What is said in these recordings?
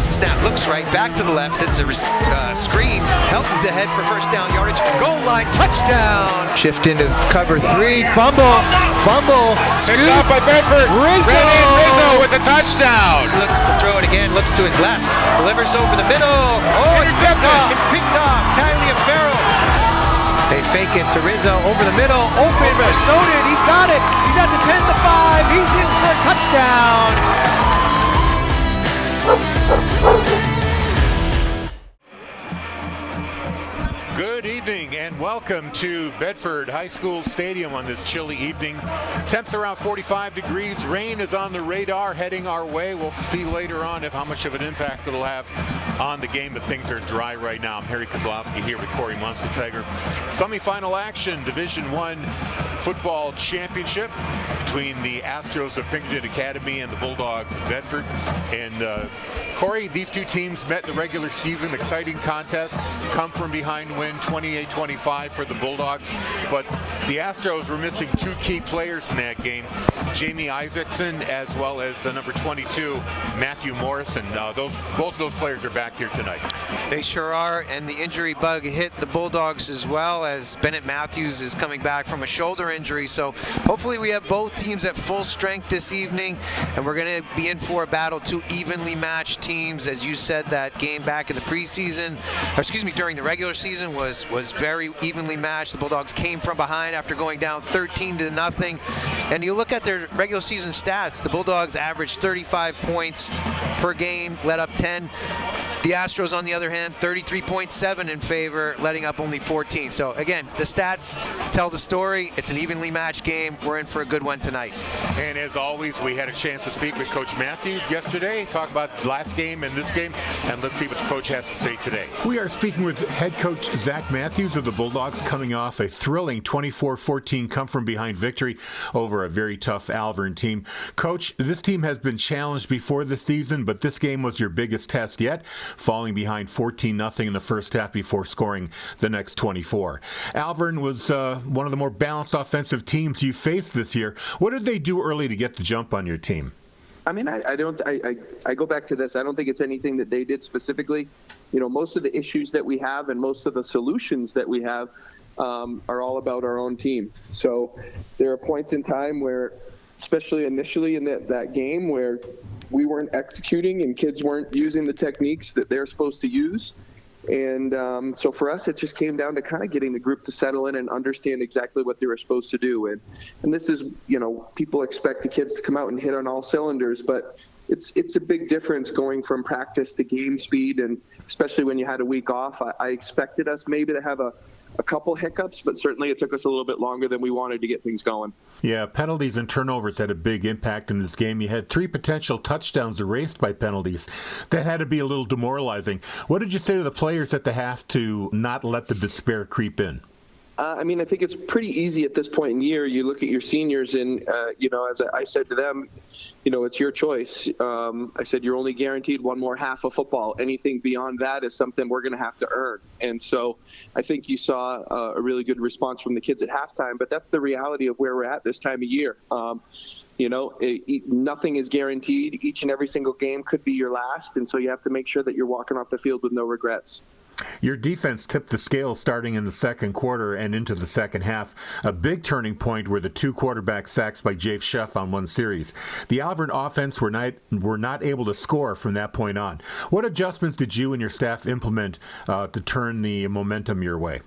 takes a snap, looks right, back to the left. It's a screen. Helton's ahead for first down yardage. Goal line, touchdown. Shift into cover 3. Fumble. Picked up by Bedford. Rizzo with the touchdown. Looks to throw it again. Looks to his left. Delivers over the middle. Oh, it's picked off. Tyler Farrell. They fake it to Rizzo over the middle. Open. Soden. He's got it. He's at the 10 to 5. He's in for a touchdown. Good evening and welcome to Bedford High School Stadium on this chilly evening. Temps around 45 degrees. Rain is on the radar heading our way. We'll see later on how much of an impact it'll have on the game, but things are dry right now. I'm Harry Kozlowski here with Corey Munster-Tiger. Semifinal action, Division I football championship between the Astros of Pinkerton Academy and the Bulldogs of Bedford. And Corey, these two teams met in the regular season. Exciting contest. Come from behind win 28-25 for the Bulldogs. But the Astros were missing two key players in that game. Jamie Isaacson as well as number 22, Matthew Morrison. Both of those players are back here tonight. They sure are, and the injury bug hit the Bulldogs as well, as Bennett Matthews is coming back from a shoulder injury. So hopefully we have both teams at full strength this evening, and we're going to be in for a battle. Two evenly matched teams. As you said, that game back in the preseason, or excuse me, during the regular season was very evenly matched. The Bulldogs came from behind after going down 13-0. And you look at their regular season stats, the Bulldogs averaged 35 points per game, let up 10. The Astros, on the other hand, 33.7 in favor, letting up only 14. So again, the stats tell the story. It's an evenly matched game. We're in for a good one tonight. And as always, we had a chance to speak with Coach Matthews yesterday, talk about the last game and this game, and let's see what the coach has to say today. We are speaking with head coach Zach Matthews of the Bulldogs, coming off a thrilling 24-14 come-from-behind victory over a very tough Alvern team. Coach, this team has been challenged before the season, but this game was your biggest test yet, falling behind 14-0 in the first half before scoring the next 24. Alvern was one of the more balanced offensive teams you faced this year. What did they do early to get the jump on your team? I mean, I go back to this. I don't think it's anything that they did specifically. You know, most of the issues that we have and most of the solutions that we have are all about our own team. So there are points in time where, especially initially in that game, where we weren't executing and kids weren't using the techniques that they're supposed to use. And so for us, it just came down to kind of getting the group to settle in and understand exactly what they were supposed to do. And this is, you know, people expect the kids to come out and hit on all cylinders, but it's a big difference going from practice to game speed. And especially when you had a week off, I expected us maybe to have a couple hiccups, but certainly it took us a little bit longer than we wanted to get things going. Yeah, penalties and turnovers had a big impact in this game. You had 3 potential touchdowns erased by penalties. That had to be a little demoralizing. What did you say to the players at the half to not let the despair creep in? I mean, I think it's pretty easy at this point in the year. You look at your seniors and, you know, as I said to them, you know, it's your choice. I said, you're only guaranteed one more half of football. Anything beyond that is something we're going to have to earn. And so I think you saw a really good response from the kids at halftime, but that's the reality of where we're at this time of year. You know, nothing is guaranteed. Each and every single game could be your last. And so you have to make sure that you're walking off the field with no regrets. Your defense tipped the scale starting in the second quarter and into the second half. A big turning point were the 2 quarterback sacks by Jave Sheff on one series. The Alvern offense were not able to score from that point on. What adjustments did you and your staff implement to turn the momentum your way?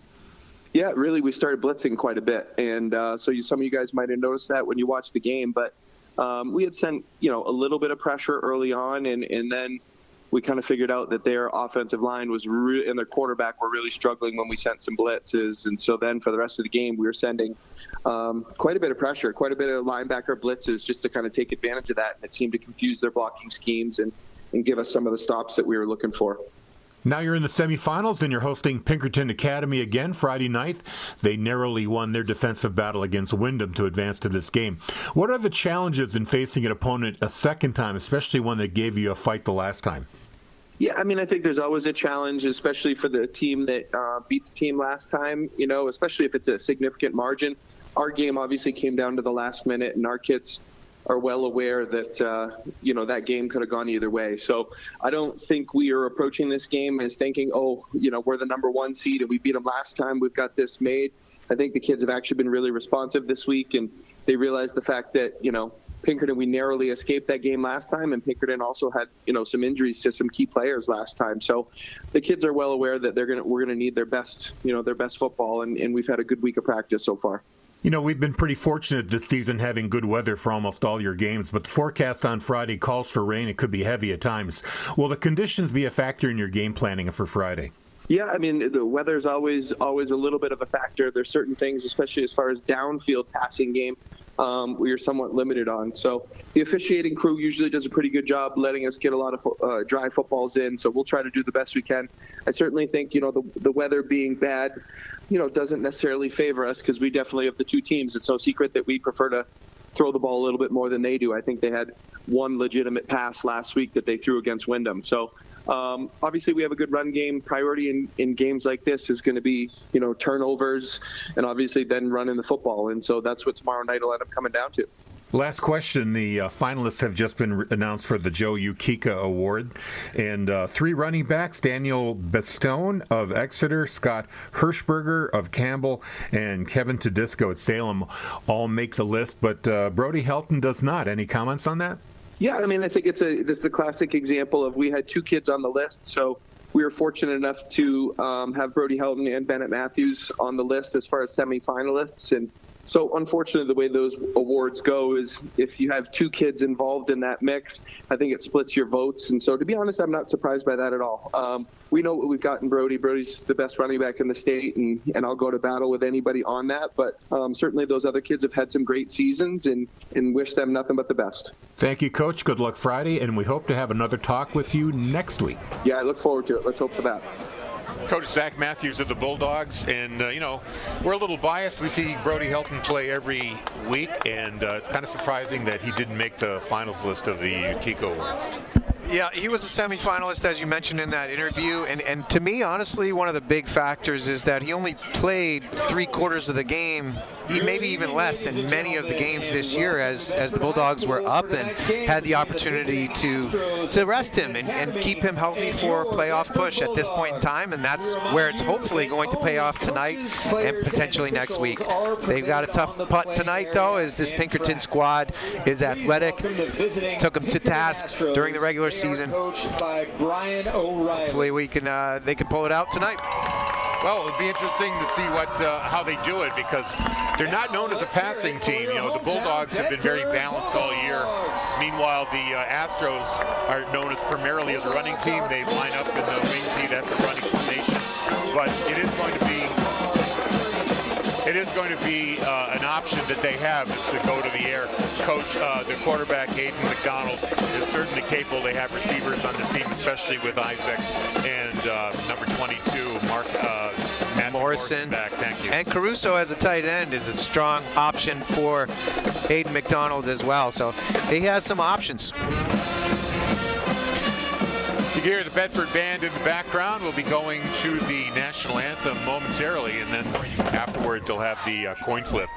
Yeah, really, we started blitzing quite a bit. And so some of you guys might have noticed that when you watched the game. But we had sent, you know, a little bit of pressure early on, and then we kind of figured out that their offensive line was and their quarterback were really struggling when we sent some blitzes. And so then for the rest of the game, we were sending quite a bit of pressure, quite a bit of linebacker blitzes just to kind of take advantage of that. And it seemed to confuse their blocking schemes and give us some of the stops that we were looking for. Now you're in the semifinals and you're hosting Pinkerton Academy again Friday night. They narrowly won their defensive battle against Wyndham to advance to this game. What are the challenges in facing an opponent a second time, especially one that gave you a fight the last time? Yeah, I mean, I think there's always a challenge, especially for the team that beat the team last time, you know, especially if it's a significant margin. Our game obviously came down to the last minute, and our kids are well aware that that game could have gone either way. So I don't think we are approaching this game as thinking, we're the number 1 seed and we beat them last time, we've got this made. I think the kids have actually been really responsive this week, and they realize the fact that Pinkerton, we narrowly escaped that game last time, and Pinkerton also had some injuries to some key players last time. So the kids are well aware that we're gonna need their best football, and we've had a good week of practice so far. We've been pretty fortunate this season having good weather for almost all your games, but the forecast on Friday calls for rain. It could be heavy at times. Will the conditions be a factor in your game planning for Friday? Yeah, I mean, the weather's always a little bit of a factor. There's certain things, especially as far as downfield passing game, we are somewhat limited on. So the officiating crew usually does a pretty good job letting us get a lot of dry footballs in, so we'll try to do the best we can. I certainly think, the weather being bad, doesn't necessarily favor us, because we definitely, of the two teams, it's no secret that we prefer to throw the ball a little bit more than they do. I think they had one legitimate pass last week that they threw against Wyndham. So obviously we have a good run game. Priority in games like this is going to be, turnovers, and obviously then running the football. And so that's what tomorrow night will end up coming down to. Last question. The finalists have just been announced for the Joe Ukika Award. And 3 running backs, Daniel Bestone of Exeter, Scott Hirschberger of Campbell, and Kevin Tedisco at Salem all make the list, but Brody Helton does not. Any comments on that? Yeah, I mean, I think this is a classic example of, we had 2 kids on the list, so we were fortunate enough to have Brody Helton and Bennett Matthews on the list as far as semifinalists. And so unfortunately, the way those awards go is if you have 2 kids involved in that mix, I think it splits your votes. And so to be honest, I'm not surprised by that at all. We know what we've got in Brody. Brody's the best running back in the state, and I'll go to battle with anybody on that. But certainly those other kids have had some great seasons, and wish them nothing but the best. Thank you, Coach. Good luck Friday, and we hope to have another talk with you next week. Yeah, I look forward to it. Let's hope for that. Coach Zach Matthews of the Bulldogs, and we're a little biased. We see Brody Helton play every week, and it's kind of surprising that he didn't make the finals list of the Ukika Awards. Yeah, he was a semifinalist, as you mentioned in that interview, and to me, honestly, one of the big factors is that he only played 3/4 of the game, maybe even less, in many of the games this year, as the Bulldogs were up and had the opportunity to rest him and keep him healthy for a playoff push at this point in time, and that's where it's hopefully going to pay off tonight and potentially next week. They've got a tough putt tonight, though, as this Pinkerton squad is athletic, took them to task during the regular season. Hopefully they can pull it out tonight. Well, it'll be interesting to see how they do it, because they're not known as a passing team. The Bulldogs have been very balanced all year. Meanwhile, the Astros are known as primarily as a running team. They line up in the wing tee. That's a running formation. But it is going to be an option that they have, is to go to the air. Coach, the quarterback, Aiden McDonald, is certainly capable. They have receivers on the team, especially with Isaac and number 22, Matt Morrison back. Thank you. And Caruso as a tight end is a strong option for Aiden McDonald as well. So he has some options. You hear the Bedford band in the background. We'll be going to the national anthem momentarily, and then afterwards they'll have the coin flip.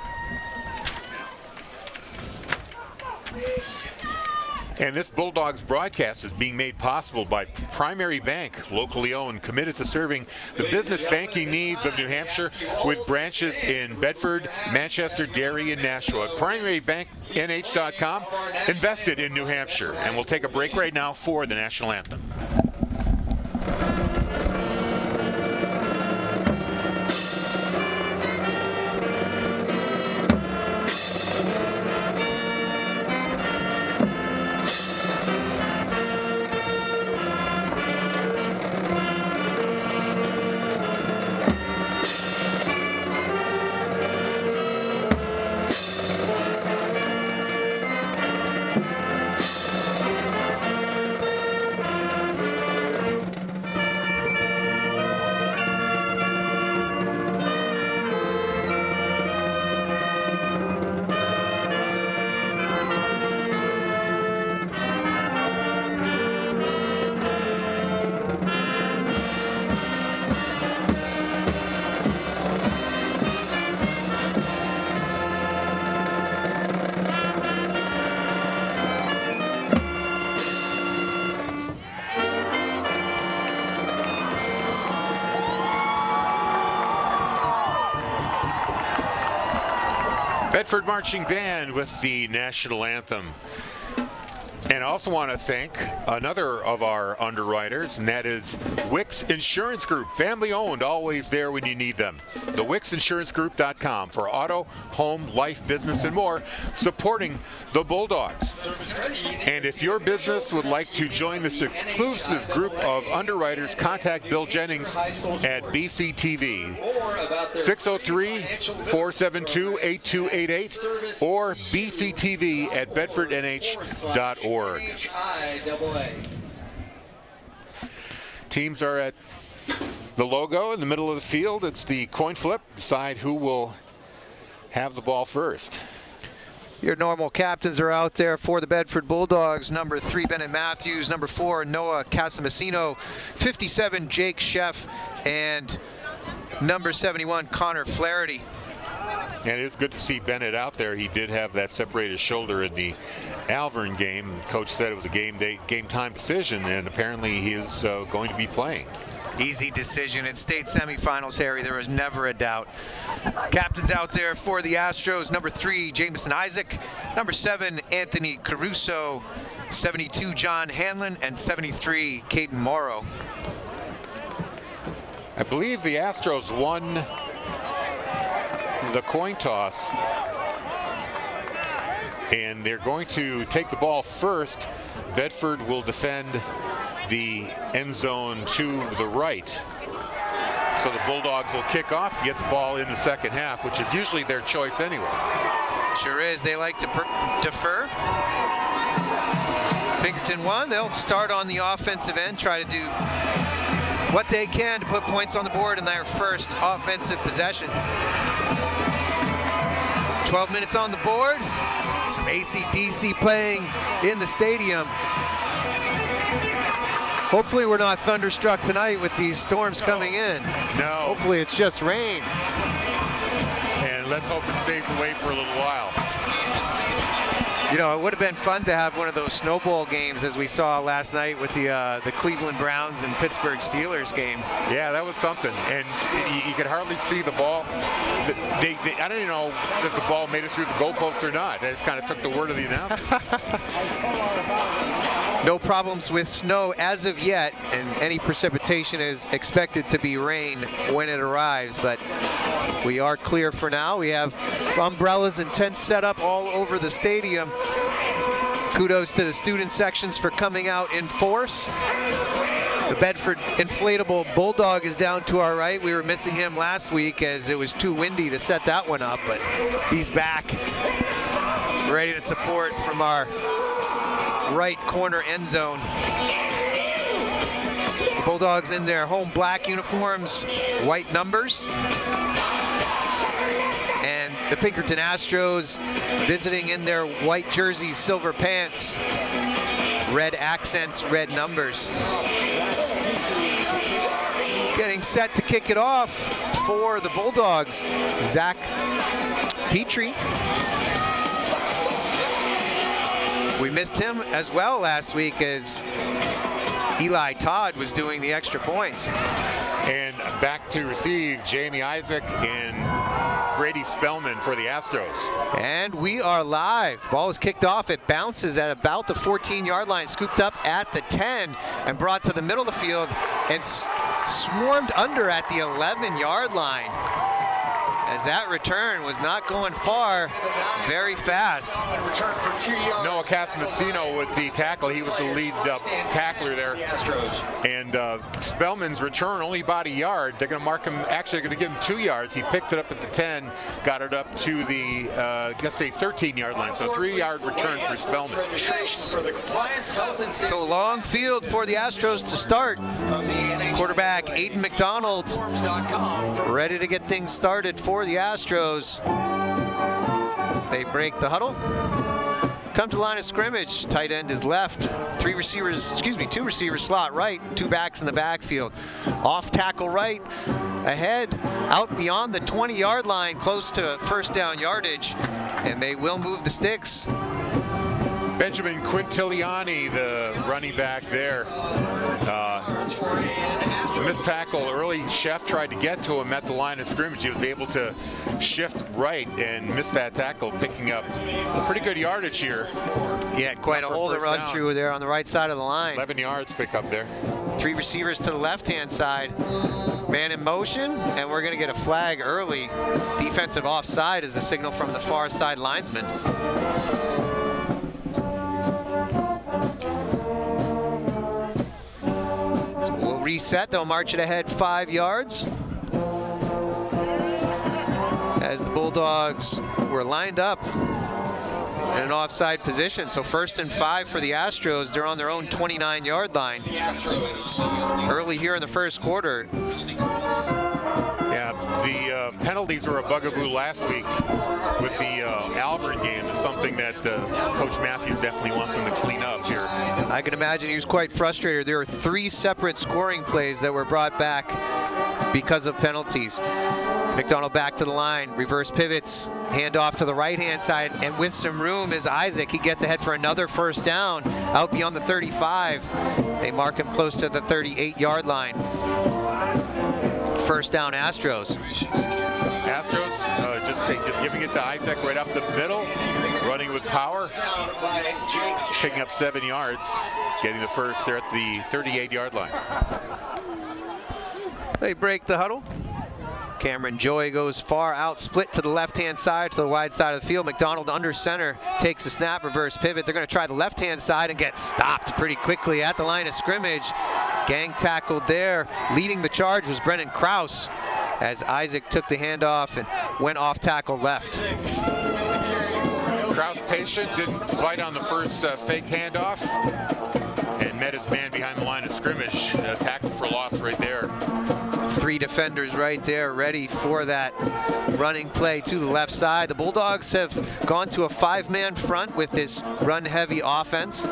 And this Bulldogs broadcast is being made possible by Primary Bank, locally owned, committed to serving the business banking needs of New Hampshire, with branches in Bedford, Manchester, Derry, and Nashua. PrimaryBankNH.com, invested in New Hampshire. And we'll take a break right now for the national anthem. Bedford Marching Band with the national anthem. And I also want to thank another of our underwriters, and that is Wicks Insurance Group. Family owned, always there when you need them. The WicksInsuranceGroup.com for auto, home, life, business, and more, supporting the Bulldogs. And if your business would like to join this exclusive group of underwriters, contact Bill Jennings at BCTV, 603-472-8288, or BCTV at BedfordNH.org. Teams are at the logo in the middle of the field. It's the coin flip. Decide who will have the ball first. Your normal captains are out there for the Bedford Bulldogs. Number 3, Bennett Matthews. Number 4, Noah Casamasino. 57, Jake Sheff. And number 71, Connor Flaherty. And it was good to see Bennett out there. He did have that separated shoulder in the Alvern game. Coach said it was a game time decision, and apparently he is going to be playing. Easy decision in state semifinals, Harry. There was never a doubt. Captains out there for the Astros. Number 3, Jameson Isaac. Number 7, Anthony Caruso. 72, John Hanlon. And 73, Caden Morrow. I believe the Astros won the coin toss, and they're going to take the ball first. Bedford will defend the end zone to the right. So the Bulldogs will kick off and get the ball in the second half, which is usually their choice anyway. Sure is. They like to defer. Pinkerton won. They'll start on the offensive end, try to do what they can to put points on the board in their first offensive possession. 12 minutes on the board. Some AC/DC playing in the stadium. Hopefully we're not thunderstruck tonight with these storms coming in. No. Hopefully it's just rain. And let's hope it stays away for a little while. You know, it would have been fun to have one of those snowball games as we saw last night with the Cleveland Browns and Pittsburgh Steelers game. Yeah, that was something. And you could hardly see the ball. I don't even know if the ball made it through the goalpost or not. They just kind of took the word of the announcer. No problems with snow as of yet, and any precipitation is expected to be rain when it arrives, but we are clear for now. We have umbrellas and tents set up all over the stadium. Kudos to the student sections for coming out in force. The Bedford inflatable Bulldog is down to our right. We were missing him last week as it was too windy to set that one up, but he's back, ready to support from our right corner end zone. The Bulldogs in their home black uniforms, white numbers. And the Pinkerton Astros visiting in their white jerseys, silver pants, red accents, red numbers. Getting set to kick it off for the Bulldogs, Zach Petrie. We missed him as well last week as Eli Todd was doing the extra points. And back to receive Jamie Isaac and Brady Spellman for the Astros. And we are live. Ball is kicked off. It bounces at about the 14-yard line, scooped up at the 10 and brought to the middle of the field and swarmed under at the 11-yard line. As that return was not going far, very fast. Noah Casamasino with the tackle. He was the lead tackler there. And Spellman's return only about a yard. They're going to mark him, actually going to give him 2 yards. He picked it up at the 10, got it up to the, let's say 13-yard line. So 3-yard return for Spellman. So long field for the Astros to start. Quarterback Aiden McDonald ready to get things started for the Astros. They break the huddle. Come to line of scrimmage. Tight end is left. Two receivers slot right. 2 backs in the backfield. Off tackle right. Ahead, out beyond the 20-yard line, close to first down yardage. And they will move the sticks. Benjamin Quintiliani, the running back there. Missed tackle early. Chef tried to get to him at the line of scrimmage. He was able to shift right and miss that tackle, picking up pretty good yardage here. He had quite a hole to run through there on the right side of the line. 11 yards pick up there. 3 receivers to the left-hand side. Man in motion, and we're going to get a flag early. Defensive offside is the signal from the far side linesman. So we'll reset. They'll march it ahead 5 yards. As the Bulldogs were lined up in an offside position. So 1st and 5 for the Astros. They're on their own 29-yard line. Early here in the first quarter. Yeah, the penalties were a bugaboo last week with the Alvern game. It's something that Coach Matthews definitely wants them to clean up here. I can imagine he was quite frustrated. There were 3 separate scoring plays that were brought back because of penalties. McDonald back to the line, reverse pivots, handoff to the right-hand side, and with some room is Isaac. He gets ahead for another first down out beyond the 35. They mark him close to the 38-yard line. First down, Astros. Astros just giving it to Isaac right up the middle, running with power, picking up 7 yards, getting the first there at the 38-yard line. They break the huddle. Cameron Joy goes far out, split to the left-hand side, to the wide side of the field. McDonald under center, takes a snap, reverse pivot. They're going to try the left-hand side and get stopped pretty quickly at the line of scrimmage. Gang tackled there. Leading the charge was Brennan Krause as Isaac took the handoff and went off tackle left. Krause patient, didn't bite on the first fake handoff and met his man behind the line of scrimmage. Tackle for loss right there. 3 defenders right there ready for that running play to the left side. The Bulldogs have gone to a 5-man front with this run-heavy offense.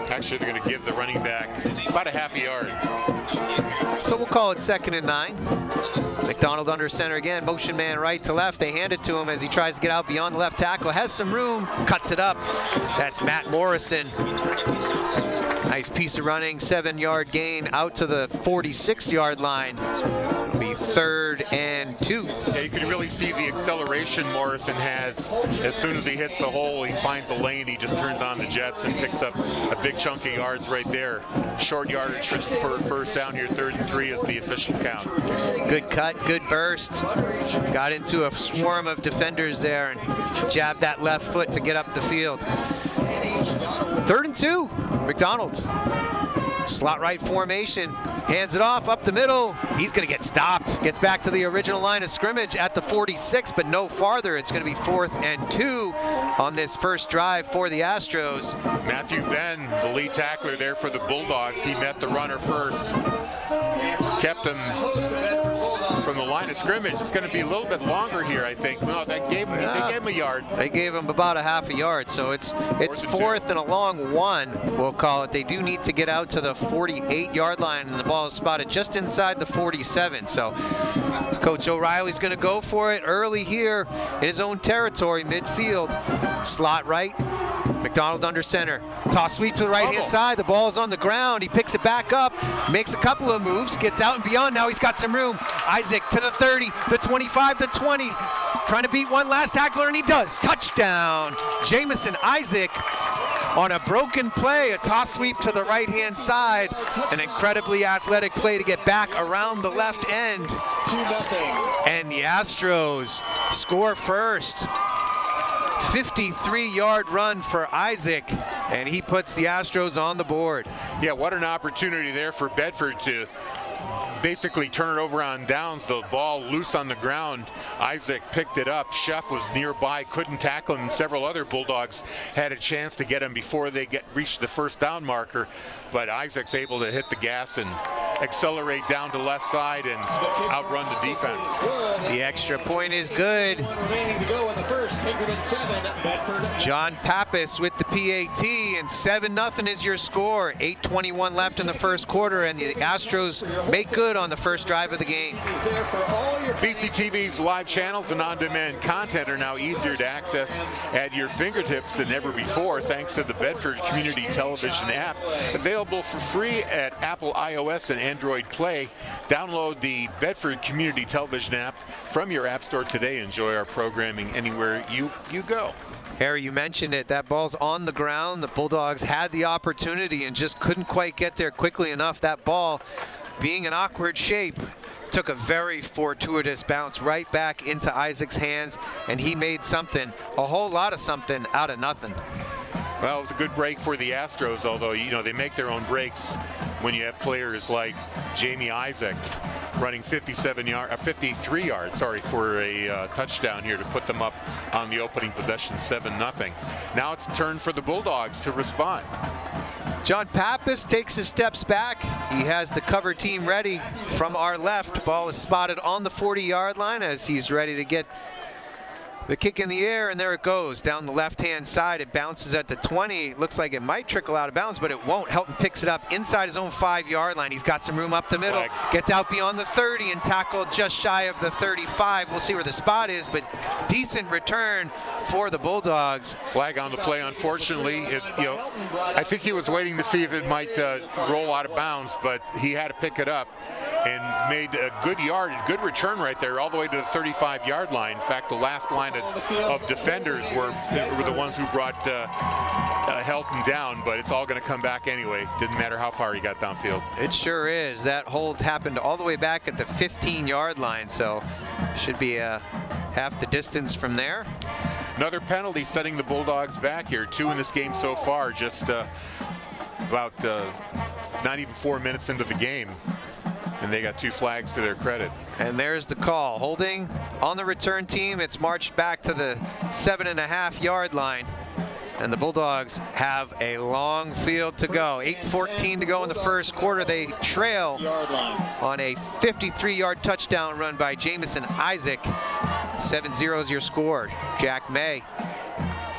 Actually, they're going to give the running back about a half a yard. So we'll call it 2nd and 9. McDonald under center again, motion man right to left. They hand it to him as he tries to get out beyond the left tackle. Has some room, cuts it up. That's Matt Morrison. Nice piece of running, 7-yard gain out to the 46-yard line. It'll be 3rd and 2. Yeah, you can really see the acceleration Morrison has. As soon as he hits the hole, he finds a lane, he just turns on the jets and picks up a big chunk of yards right there. Short yardage for first down here, 3rd and 3 is the official count. Good cut, good burst. Got into a swarm of defenders there and jabbed that left foot to get up the field. 3rd and 2. McDonald, slot right formation, hands it off up the middle. He's going to get stopped. Gets back to the original line of scrimmage at the 46, but no farther. It's going to be 4th and 2 on this first drive for the Astros. Matthew Benn, the lead tackler there for the Bulldogs. He met the runner first, kept him from the line of scrimmage. It's going to be a little bit longer here, I think. No, they gave him a yard. They gave him about a half a yard, so it's 4th and a long 1, we'll call it. They do need to get out to the 48-yard line, and the ball is spotted just inside the 47. So Coach O'Reilly's going to go for it early here in his own territory, midfield. Slot right. McDonald under center. Toss sweep to the right-hand side. The ball is on the ground. He picks it back up, makes a couple of moves, gets out and beyond. Now he's got some room. Isaac to the 30, the 25, the 20. Trying to beat one last tackler, and he does. Touchdown. Jamison Isaac on a broken play, a toss sweep to the right-hand side. An incredibly athletic play to get back around the left end. 2-0. And the Astros score first. 53-yard run for Isaac, and he puts the Astros on the board. Yeah, what an opportunity there for Bedford to basically turn it over on downs. The ball loose on the ground. Isaac picked it up. Chef was nearby, couldn't tackle him. Several other Bulldogs had a chance to get him before they reached the first down marker, but Isaac's able to hit the gas and accelerate down to left side and outrun the defense. The extra point is good. John Pappas with the PAT, and 7-0 is your score. 8:21 left in the first quarter, and the Astros make good on the first drive of the game. BCTV's live channels and on-demand content are now easier to access at your fingertips than ever before, thanks to the Bedford Community Television app, available for free at Apple iOS and Android Play. Download the Bedford Community Television app from your app store today. Enjoy our programming anywhere you go. Harry, you mentioned it. That ball's on the ground. The Bulldogs had the opportunity and just couldn't quite get there quickly enough. That ball, being an awkward shape, took a very fortuitous bounce right back into Isaac's hands, and he made something, a whole lot of something, out of nothing. Well, it was a good break for the Astros, although, you know, they make their own breaks when you have players like Jamie Isaac running 53 yards, for a touchdown here to put them up on the opening possession, 7-0. Now it's a turn for the Bulldogs to respond. John Pappas takes his steps back. He has the cover team ready from our left. Ball is spotted on the 40-yard line as he's ready to get the kick in the air, and there it goes down the left-hand side. It bounces at the 20. Looks like it might trickle out of bounds, but it won't. Helton picks it up inside his own 5-yard line. He's got some room up the middle. Gets out beyond the 30 and tackled just shy of the 35. We'll see where the spot is, but decent return for the Bulldogs. Flag on the play, unfortunately. I think he was waiting to see if it might roll out of bounds, but he had to pick it up and made a good return right there, all the way to the 35-yard line. In fact, the last line of defenders were the ones who brought Helton down, but it's all going to come back anyway. Didn't matter how far he got downfield. It sure is. That hold happened all the way back at the 15-yard line, so should be half the distance from there. Another penalty setting the Bulldogs back here. 2 in this game so far, just about not even 4 minutes into the game. And they got 2 flags to their credit. And there's the call. Holding on the return team. It's marched back to the 7.5-yard line. And the Bulldogs have a long field to go. 8:14 to go in the first quarter. They trail on a 53-yard touchdown run by Jamison Isaac. 7-0 is your score. Jack May.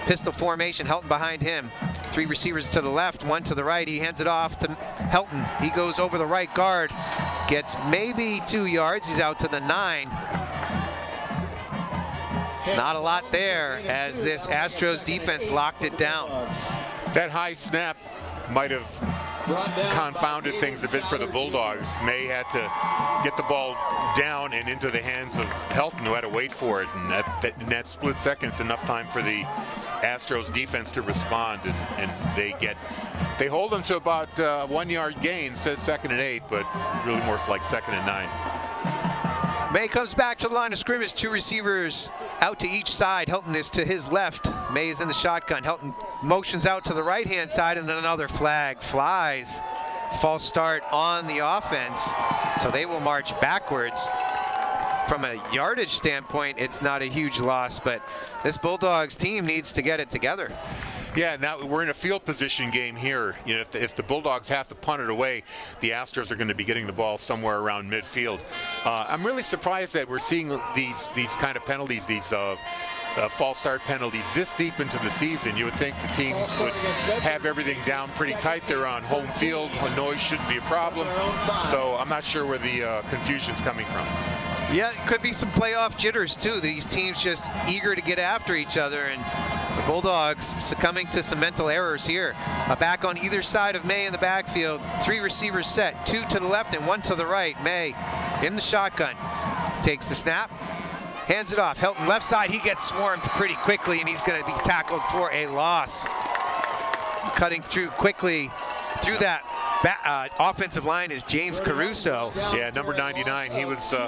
Pistol formation, Helton behind him. 3 receivers to the left, 1 to the right. He hands it off to Helton. He goes over the right guard, gets maybe 2 yards. He's out to the 9. Not a lot there as this Astros defense locked it down. That high snap might have confounded things a bit for the Bulldogs. May had to get the ball down and into the hands of Helton, who had to wait for it. And in that split second, it's enough time for the Astros defense to respond, and they hold them to about 1-yard gain. It says 2nd and 8, but really more like 2nd and 9. May comes back to the line of scrimmage. 2 receivers out to each side. Helton is to his left. May is in the shotgun. Helton motions out to the right-hand side, and another flag flies. False start on the offense, so they will march backwards. From a yardage standpoint, it's not a huge loss, but this Bulldogs team needs to get it together. Yeah, now we're in a field position game here. You know, if the Bulldogs have to punt it away, the Astros are going to be getting the ball somewhere around midfield. I'm really surprised that we're seeing these kind of penalties, these false start penalties this deep into the season. You would think the teams would have everything down pretty tight. They're on home field. Noise shouldn't be a problem. So I'm not sure where the confusion's coming from. Yeah, it could be some playoff jitters too. These teams just eager to get after each other, and the Bulldogs succumbing to some mental errors here. A back on either side of May in the backfield. 3 receivers set, 2 to the left and 1 to the right. May in the shotgun. Takes the snap, hands it off. Helton left side, he gets swarmed pretty quickly, and he's going to be tackled for a loss. Cutting through quickly through that offensive line is James Caruso. Yeah, number 99. He was the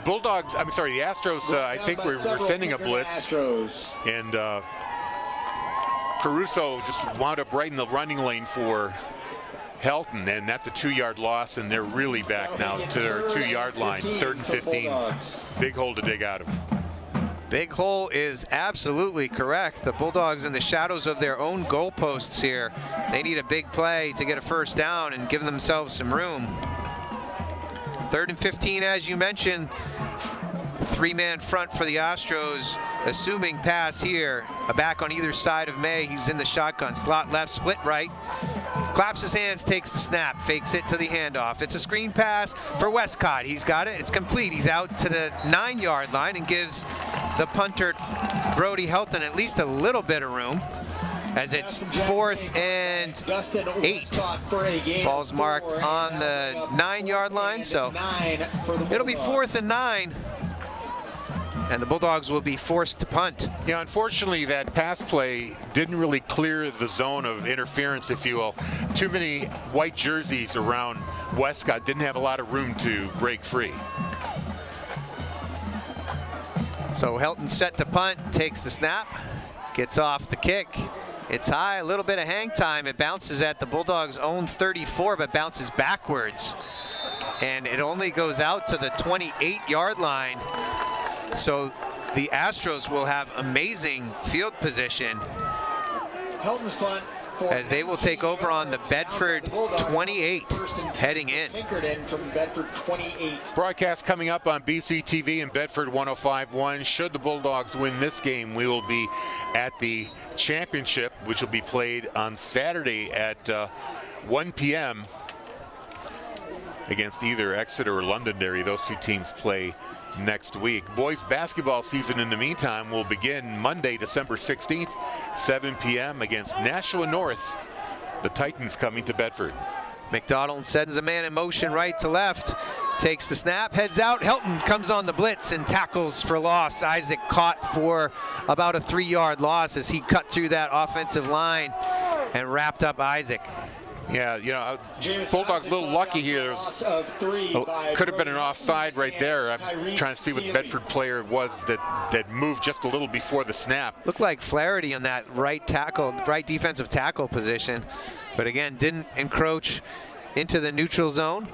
Astros, I think we're sending a blitz. And Caruso just wound up right in the running lane for Helton, and that's a 2-yard loss, and they're really back now to their 2-yard line. 3rd and 15. Big hole to dig out of. Big hole is absolutely correct. The Bulldogs in the shadows of their own goalposts here. They need a big play to get a first down and give themselves some room. 3rd and 15, as you mentioned. 3-man front for the Astros, assuming pass here. A back on either side of May. He's in the shotgun, slot left, split right. Claps his hands, takes the snap, fakes it to the handoff. It's a screen pass for Westcott. He's got it, it's complete. He's out to the 9-yard line and gives the punter, Brody Helton, at least a little bit of room, as it's 4th and 8. Ball's marked on the 9-yard line, so it'll be 4th and 9. And the Bulldogs will be forced to punt. Yeah, unfortunately, that pass play didn't really clear the zone of interference, if you will. Too many white jerseys around Westcott, didn't have a lot of room to break free. So Helton set to punt, takes the snap, gets off the kick. It's high, a little bit of hang time. It bounces at the Bulldogs' own 34, but bounces backwards. And it only goes out to the 28-yard line. So the Astros will have amazing field position as they will take over on the Bedford 28 heading in. Pinkerton from Bedford 28. Broadcast coming up on BCTV and Bedford 105.1. Should the Bulldogs win this game, we will be at the championship, which will be played on Saturday at 1 p.m. against either Exeter or Londonderry. Those two teams play next week. Boys basketball season in the meantime will begin Monday, December 16th, 7 p.m. against Nashua North. The Titans coming to Bedford. McDonald sends a man in motion right to left, takes the snap, heads out. Helton comes on the blitz and tackles for loss. Isaac caught for about a 3-yard loss as he cut through that offensive line and wrapped up Isaac. Yeah, you know, Bulldogs a little lucky here. Could have been an offside right there. I'm trying to see what the Bedford player was that moved just a little before the snap. Looked like Flaherty on that right defensive tackle position, but again, didn't encroach into the neutral zone.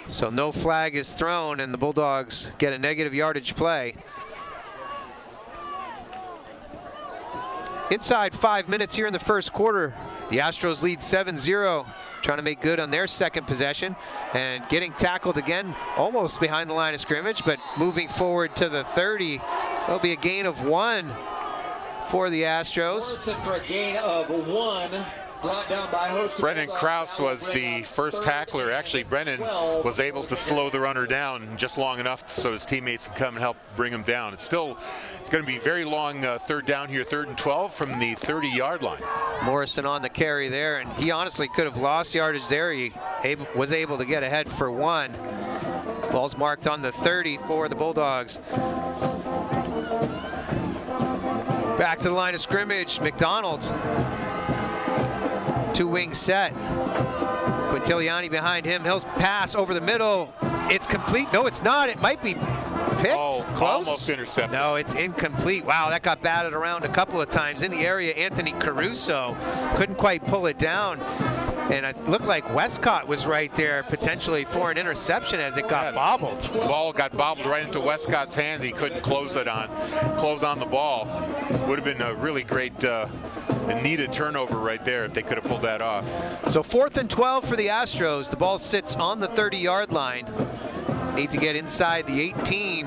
So no flag is thrown, and the Bulldogs get a negative yardage play. Inside 5 minutes here in the first quarter. The Astros lead 7-0, trying to make good on their second possession and getting tackled again almost behind the line of scrimmage, but moving forward to the 30. There'll be a gain of 1 for the Astros. For a gain of 1. Brought down by host Brennan Krause was the first tackler. Actually, Brennan was able to slow the runner down just long enough so his teammates can come and help bring him down. It's going to be very long third down here, 3rd and 12 from the 30-yard line. Morrison on the carry there, and he honestly could have lost yardage there. He was able to get ahead for 1. Ball's marked on the 30 for the Bulldogs. Back to the line of scrimmage, McDonald. 2-wing set. Quintiliani behind him. He'll pass over the middle. It's complete. No, it's not. It might be picked. Oh, close. Almost intercepted. No, it's incomplete. Wow, that got batted around a couple of times in the area. Anthony Caruso couldn't quite pull it down. And it looked like Westcott was right there potentially for an interception as it got bobbled. The ball got bobbled right into Westcott's hands. He couldn't close on the ball. Would have been a really great needed turnover right there if they could have pulled that off. So 4th and 12 for the Astros. The ball sits on the 30-yard line. Need to get inside the 18.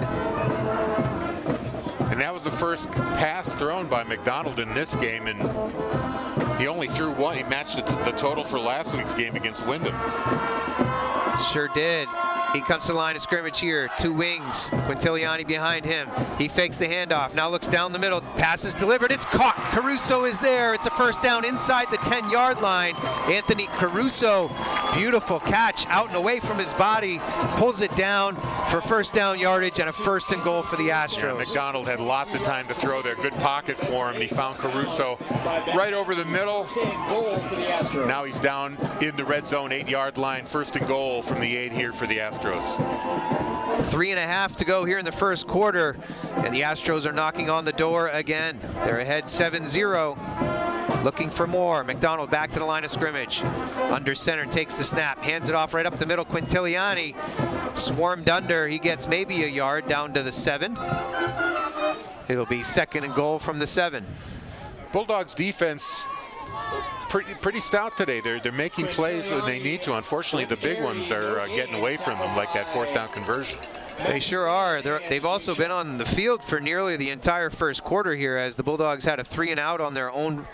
And that was the first pass thrown by McDonald in this game, and he only threw 1. He matched the total for last week's game against Wyndham. Sure did. He comes to the line of scrimmage here. 2 wings. Quintiliani behind him. He fakes the handoff. Now looks down the middle. Pass is delivered. It's caught. Caruso is there. It's a first down inside the 10-yard line. Anthony Caruso, beautiful catch out and away from his body. Pulls it down for first down yardage and a 1st and goal for the Astros. Yeah, McDonald had lots of time to throw there. Good pocket for him. He found Caruso right over the middle. Now he's down in the red zone, 8-yard line. 1st and goal from the 8 here for the Astros. 3.5 to go here in the first quarter, and the Astros are knocking on the door again. They're ahead 7-0, looking for more. McDonald back to the line of scrimmage. Under center, takes the snap, hands it off right up the middle. Quintiliani swarmed under. He gets maybe a yard down to the 7. It'll be 2nd and goal from the 7. Bulldogs defense pretty stout today. They're making plays when they need to. Unfortunately, the big ones are getting away from them, like that fourth down conversion. They sure are. They've also been on the field for nearly the entire first quarter here, as the Bulldogs had a 3-and-out on their own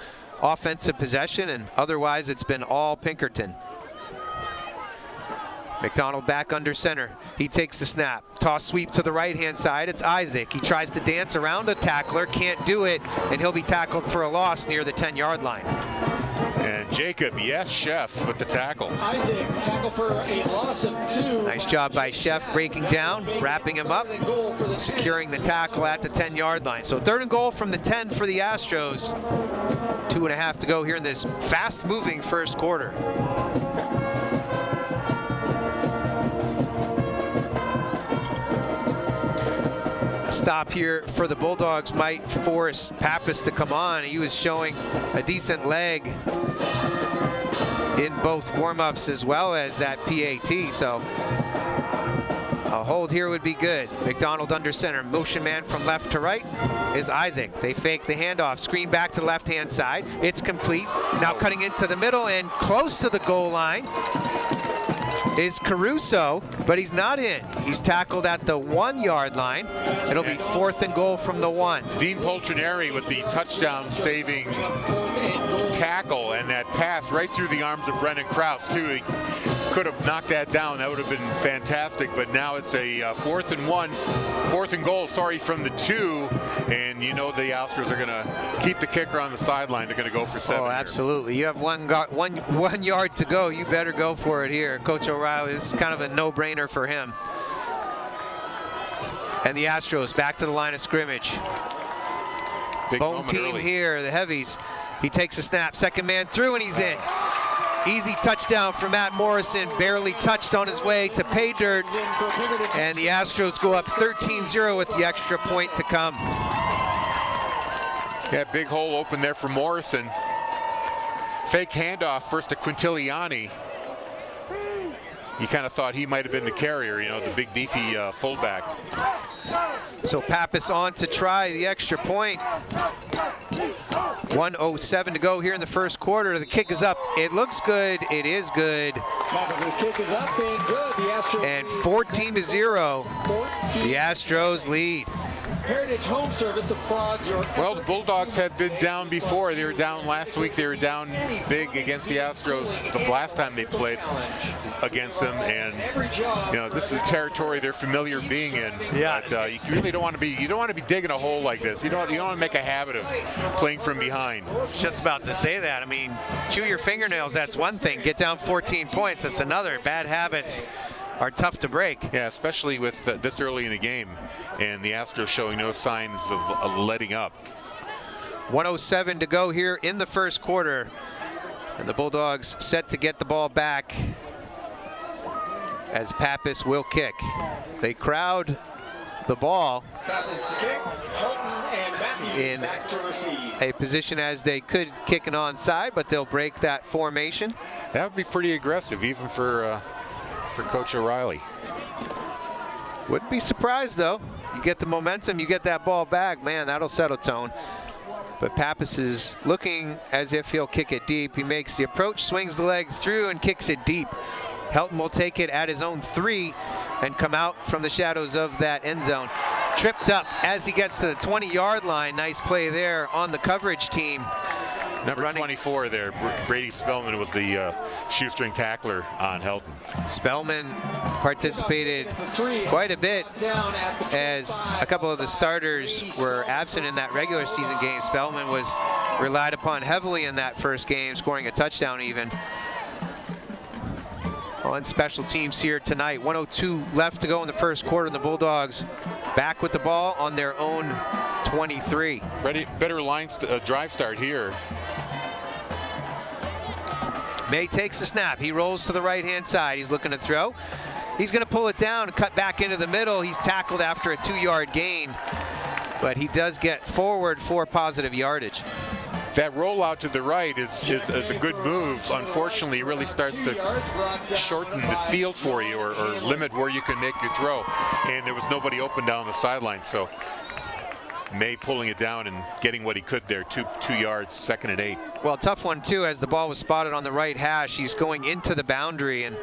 offensive possession, and otherwise it's been all Pinkerton. McDonald back under center. He takes the snap. Toss sweep to the right-hand side. It's Isaac. He tries to dance around a tackler, can't do it, and he'll be tackled for a loss near the 10-yard line. And Jacob, yes, Chef with the tackle. Isaac, tackle for a loss of 2. Nice job by Chef breaking down, wrapping him up, securing the tackle at the 10-yard line. So 3rd and goal from the 10 for the Astros. 2.5 to go here in this fast-moving first quarter. Stop here for the Bulldogs might force Pappas to come on. He was showing a decent leg in both warm-ups as well as that PAT, so a hold here would be good. McDonald under center. Motion man from left to right is Isaac. They fake the handoff. Screen back to left-hand side. It's complete. Now cutting into the middle and close to the goal line is Caruso, but he's not in. He's tackled at the 1-yard line. It'll be 4th and goal from the 1. Dean Polchinari with the touchdown-saving tackle, and that pass right through the arms of Brennan Krause, too. He could have knocked that down. That would have been fantastic, but now it's a 4th and goal, from the 2, and you know the Astros are going to keep the kicker on the sideline. They're going to go for 7. Oh, absolutely. You have one yard to go. You better go for it here. Coach O'Reilly, this is kind of a no-brainer for him. And the Astros back to the line of scrimmage. Big Home team early here, the Heavies. He takes a snap, second man through, and he's in. Easy touchdown for Matt Morrison, barely touched on his way to pay dirt, and the Astros go up 13-0 with the extra point to come. Yeah, big hole open there for Morrison. Fake handoff first to Quintiliani. You kind of thought he might have been the carrier, you know, the big beefy fullback. So Pappas on to try the extra point. 1:07 to go here in the first quarter. The kick is up. It looks good. It is good. Pappas' kick is up and good. The Astros and 14-0. The Astros lead. Heritage Home Service applauds your. Well, the Bulldogs had been down before. They were down last week. They were down big against the Astros the last time they played against them, and you know this is a territory they're familiar being in. Yeah. But you really don't want to be. You don't want to be digging a hole like this. You don't want to make a habit of playing from behind. Just about to say that. I mean, chew your fingernails. That's one thing. Get down 14 points. That's another. Bad habits are tough to break. Yeah, especially with this early in the game, and the Astros showing no signs of letting up. 1:07 to go here in the first quarter, and the Bulldogs set to get the ball back as Pappas will kick. They crowd the ball in a position as they could kick an onside, but they'll break that formation. That would be pretty aggressive, even for Coach O'Reilly. Wouldn't be surprised, though. You get the momentum, you get that ball back, man, that'll settle tone. But Pappas is looking as if he'll kick it deep. He makes the approach, swings the leg through, and kicks it deep. Helton will take it at his own 3 and come out from the shadows of that end zone. Tripped up as he gets to the 20-yard line. Nice play there on the coverage team. Number 24 there, Brady Spellman was the shoestring tackler on Helton. Spellman participated quite a bit as a couple of the starters were absent in that regular season game. Spellman was relied upon heavily in that first game, scoring a touchdown even. On special teams here tonight. 1:02 left to go in the first quarter, and the Bulldogs back with the ball on their own 23. Better drive start here. May takes the snap. He rolls to the right-hand side. He's looking to throw. He's going to pull it down, cut back into the middle. He's tackled after a 2-yard gain, but he does get forward for positive yardage. That rollout to the right is a good move. Unfortunately, it really starts to shorten the field for you, or limit where you can make your throw. And there was nobody open down the sideline, so May pulling it down and getting what he could there, 2 yards, 2nd and 8. Well, tough one too, as the ball was spotted on the right hash. He's going into the boundary and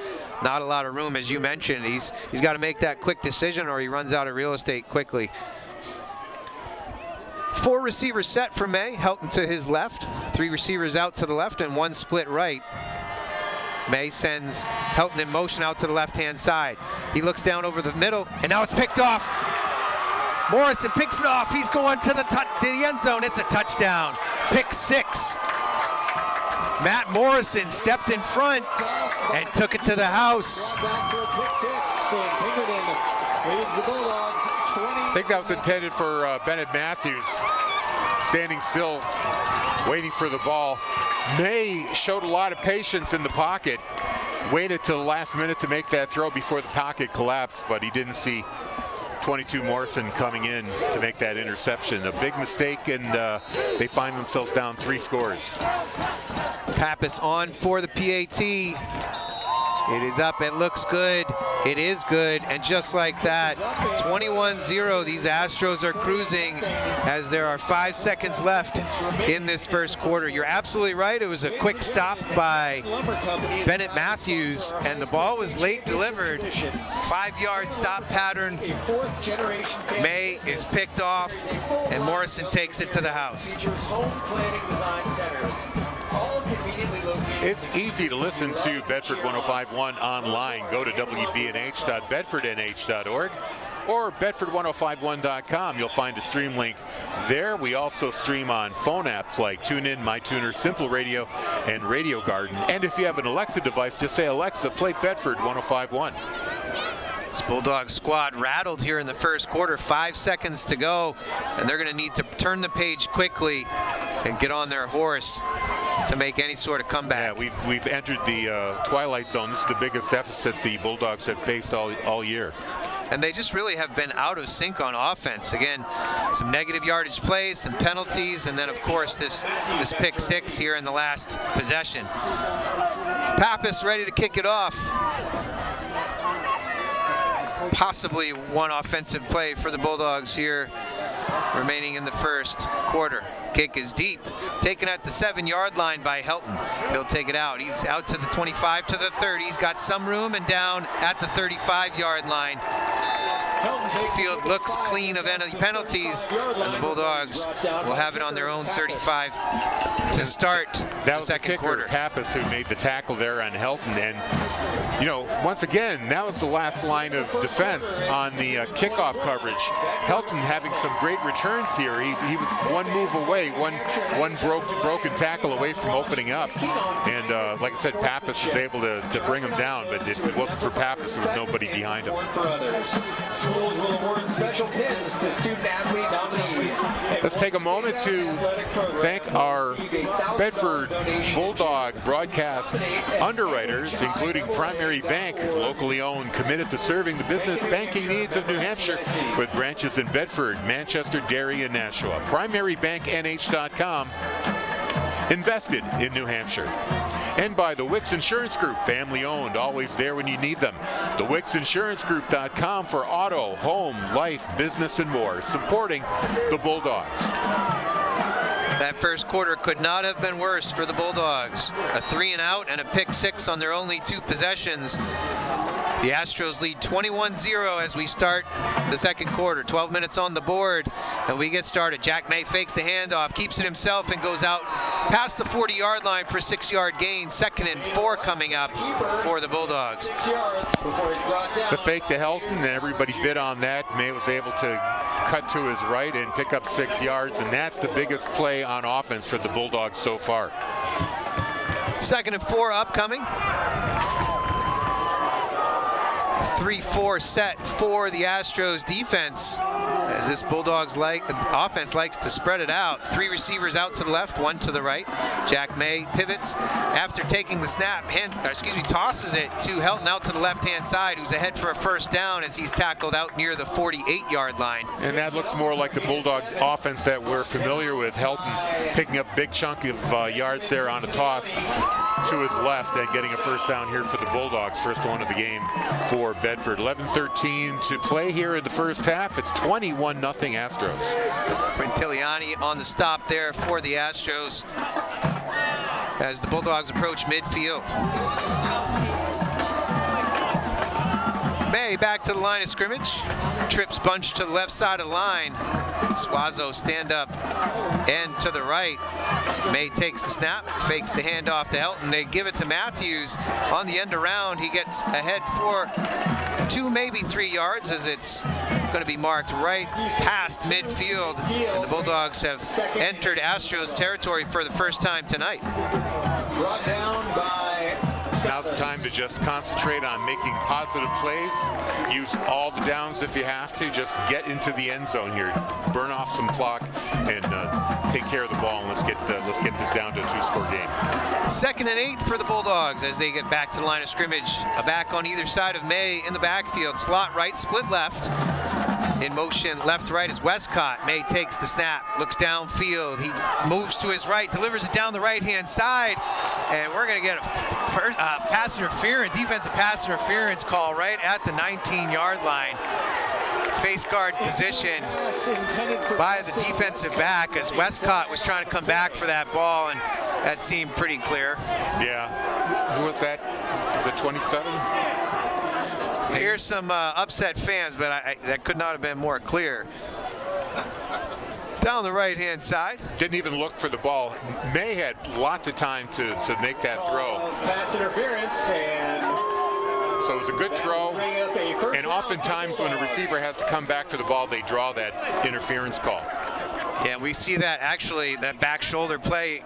not a lot of room, as you mentioned. He's got to make that quick decision or he runs out of real estate quickly. 4 receivers set for May. Helton to his left, 3 receivers out to the left, and 1 split right. May sends Helton in motion out to the left-hand side. He looks down over the middle, and now it's picked off. Morrison picks it off. He's going to the end zone. It's a touchdown. Pick 6. Matt Morrison stepped in front and took it to the house. I think that was intended for Bennett Matthews, standing still, waiting for the ball. May showed a lot of patience in the pocket, waited till the last minute to make that throw before the pocket collapsed, but he didn't see 22 Morrison coming in to make that interception. A big mistake, and they find themselves down 3 scores. Pappas on for the PAT. It is up, it looks good, it is good, and just like that, 21-0, these Astros are cruising as there are 5 seconds left in this first quarter. You're absolutely right, it was a quick stop by Bennett Matthews, and the ball was late delivered. 5-yard stop pattern. May is picked off, and Morrison takes it to the house. It's easy to listen to Bedford 105.1 online. Go to wbnh.bedfordnh.org or bedford1051.com. You'll find a stream link there. We also stream on phone apps like TuneIn, MyTuner, Simple Radio, and Radio Garden. And if you have an Alexa device, just say, Alexa, play Bedford 105.1. This Bulldog squad rattled here in the first quarter. 5 seconds to go, and they're going to need to turn the page quickly and get on their horse to make any sort of comeback. Yeah, we've entered the twilight zone. This is the biggest deficit the Bulldogs have faced all year. And they just really have been out of sync on offense. Again, some negative yardage plays, some penalties, and then of course this pick 6 here in the last possession. Pappas ready to kick it off. Possibly one offensive play for the Bulldogs here remaining in the first quarter. Kick is deep, taken at the 7-yard line by Helton. He'll take it out. He's out to the 25, to the 30. He's got some room, and down at the 35-yard line. The field looks clean of any penalties, and the Bulldogs will have it on their own 35 to start the second quarter. Pappas who made the tackle there on Helton, and you know, once again, that was the last line of defense on the kickoff coverage. Helton having some great returns here. He was one move away, one broken tackle away from opening up, and like I said, Pappas was able to bring him down. But if it wasn't for Pappas, there was nobody behind him. Schools will award special pins to student-athlete nominees. Let's take a moment to thank our Bedford Bulldog broadcast underwriters, including Primary Bank, locally owned, committed to serving the business banking needs of New Hampshire with branches in Bedford, Manchester, Derry, and Nashua. PrimaryBankNH.com, invested in New Hampshire. And by the Wicks Insurance Group, family owned, always there when you need them. The WicksInsuranceGroup.com for auto, home, life, business, and more, supporting the Bulldogs. That first quarter could not have been worse for the Bulldogs. A 3-and-out and a pick 6 on their only 2 possessions. The Astros lead 21-0 as we start the second quarter. 12 minutes on the board, and we get started. Jack May fakes the handoff, keeps it himself, and goes out past the 40-yard line for a 6-yard gain. 2nd and 4 coming up for the Bulldogs. The fake to Helton, and everybody bid on that. May was able to cut to his right and pick up 6 yards, and that's the biggest play on offense for the Bulldogs so far. 2nd and 4 upcoming. 3-4 set for the Astros defense, as this Bulldogs offense likes to spread it out. 3 receivers out to the left, 1 to the right. Jack May pivots after taking the snap, tosses it to Helton out to the left-hand side, who's ahead for a first down as he's tackled out near the 48-yard line. And that looks more like the Bulldog offense that we're familiar with. Helton picking up big chunk of yards there on a toss to his left and getting a first down here for the Bulldogs. First one of the game for Bedford. 11-13 to play here in the first half. It's 21-0 21-0 Astros. Quintiliani on the stop there for the Astros as the Bulldogs approach midfield. May back to the line of scrimmage. Trips bunch to the left side of the line. Suazo stand up and to the right. May takes the snap, fakes the handoff to Helton. They give it to Matthews on the end around. He gets ahead for 2, maybe 3 yards as it's going to be marked right past midfield. And the Bulldogs have entered Astros territory for the first time tonight. Brought down by... Now's the time to just concentrate on making positive plays. Use all the downs if you have to. Just get into the end zone here. Burn off some clock and take care of the ball. And let's get this down to a 2-score game. 2nd and 8 for the Bulldogs as they get back to the line of scrimmage. A back on either side of May in the backfield. Slot right, split left. In motion, left to right is Westcott. May takes the snap, looks downfield. He moves to his right, delivers it down the right-hand side, and we're going to get a pass interference, defensive pass interference call right at the 19-yard line. Face guard position by the defensive back as Westcott was trying to come back for that ball, and that seemed pretty clear. Yeah. Who was that? Was it 27? Here's some upset fans, but that could not have been more clear. Down the right-hand side. Didn't even look for the ball. May had lots of time to make that throw. Pass interference, and so it was a good throw. And oftentimes when a receiver has to come back for the ball, they draw that interference call. Yeah, we see that actually, that back shoulder play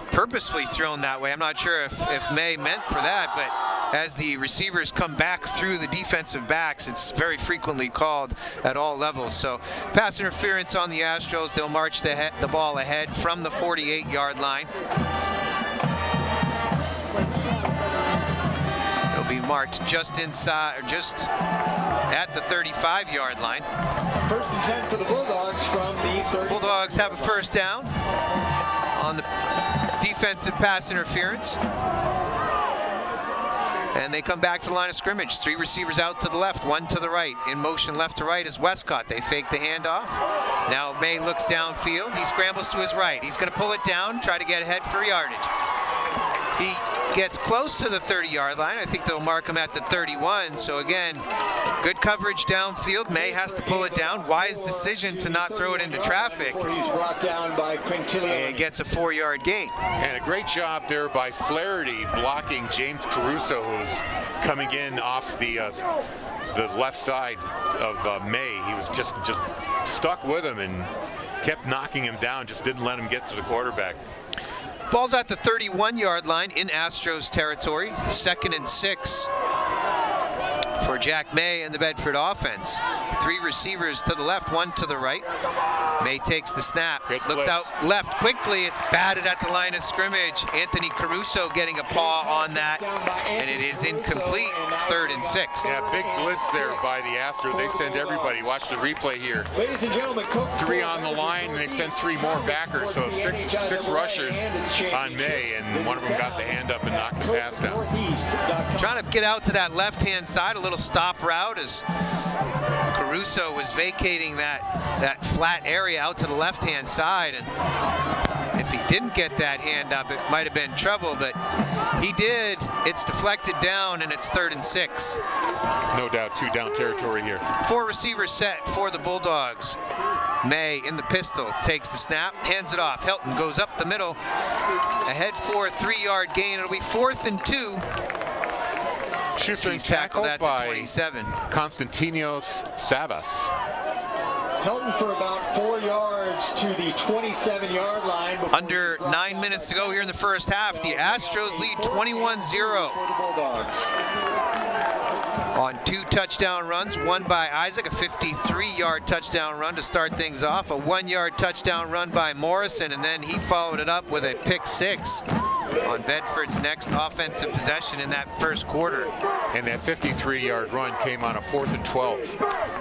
purposefully thrown that way. I'm not sure if May meant for that, but as the receivers come back through the defensive backs, it's very frequently called at all levels. So pass interference on the Astros. They'll march the ball ahead from the 48-yard line. It'll be marked just inside, or just at the 35-yard line. 1st and 10 for the Bulldogs from the 30. Bulldogs have a first down on the defensive pass interference. And they come back to the line of scrimmage. 3 receivers out to the left, 1 to the right. In motion left to right is Westcott. They fake the handoff. Now May looks downfield. He scrambles to his right. He's going to pull it down, try to get ahead for yardage. He gets close to the 30-yard line. I think they'll mark him at the 31. So again, good coverage downfield. May has to pull it down. Wise decision to not throw it into traffic. He's brought down by Quintiliani. And gets a 4-yard gain. And a great job there by Flaherty blocking James Caruso, who's coming in off the left side of May. He was just stuck with him and kept knocking him down, just didn't let him get to the quarterback. Ball's at the 31-yard line in Astros territory. 2nd and 6 for Jack May and the Bedford offense. 3 receivers to the left, 1 to the right. May takes the snap, looks out left quickly. It's batted at the line of scrimmage. Anthony Caruso getting a paw on that, and it is incomplete. 3rd and 6. Yeah, big blitz there by the Astros. They send everybody. Watch the replay here. Ladies and gentlemen, Coach 3 on the line, and they send 3 more backers. So 6 rushers on May, and one of them got the hand up and knocked the pass down. Trying to get out to that left-hand side, a little stop route as Caruso was vacating that flat area out to the left-hand side, and if he didn't get that hand up, it might have been trouble, but he did. It's deflected down, and it's 3rd and 6. No doubt, 2 down territory here. 4 receivers set for the Bulldogs. May in the pistol takes the snap, hands it off. Helton goes up the middle, ahead for a 3-yard gain. It'll be 4th and 2. Shooter He's tackled at the 27. Konstantinos Savas. Helton for about 4 yards to the 27-yard line. Under 9 minutes to go here in the first half. The Astros lead 21-0. On 2 touchdown runs, one by Isaac, a 53-yard touchdown run to start things off, a 1-yard touchdown run by Morrison, and then he followed it up with a pick 6 on Bedford's next offensive possession in that first quarter. And that 53-yard run came on a 4th and 12.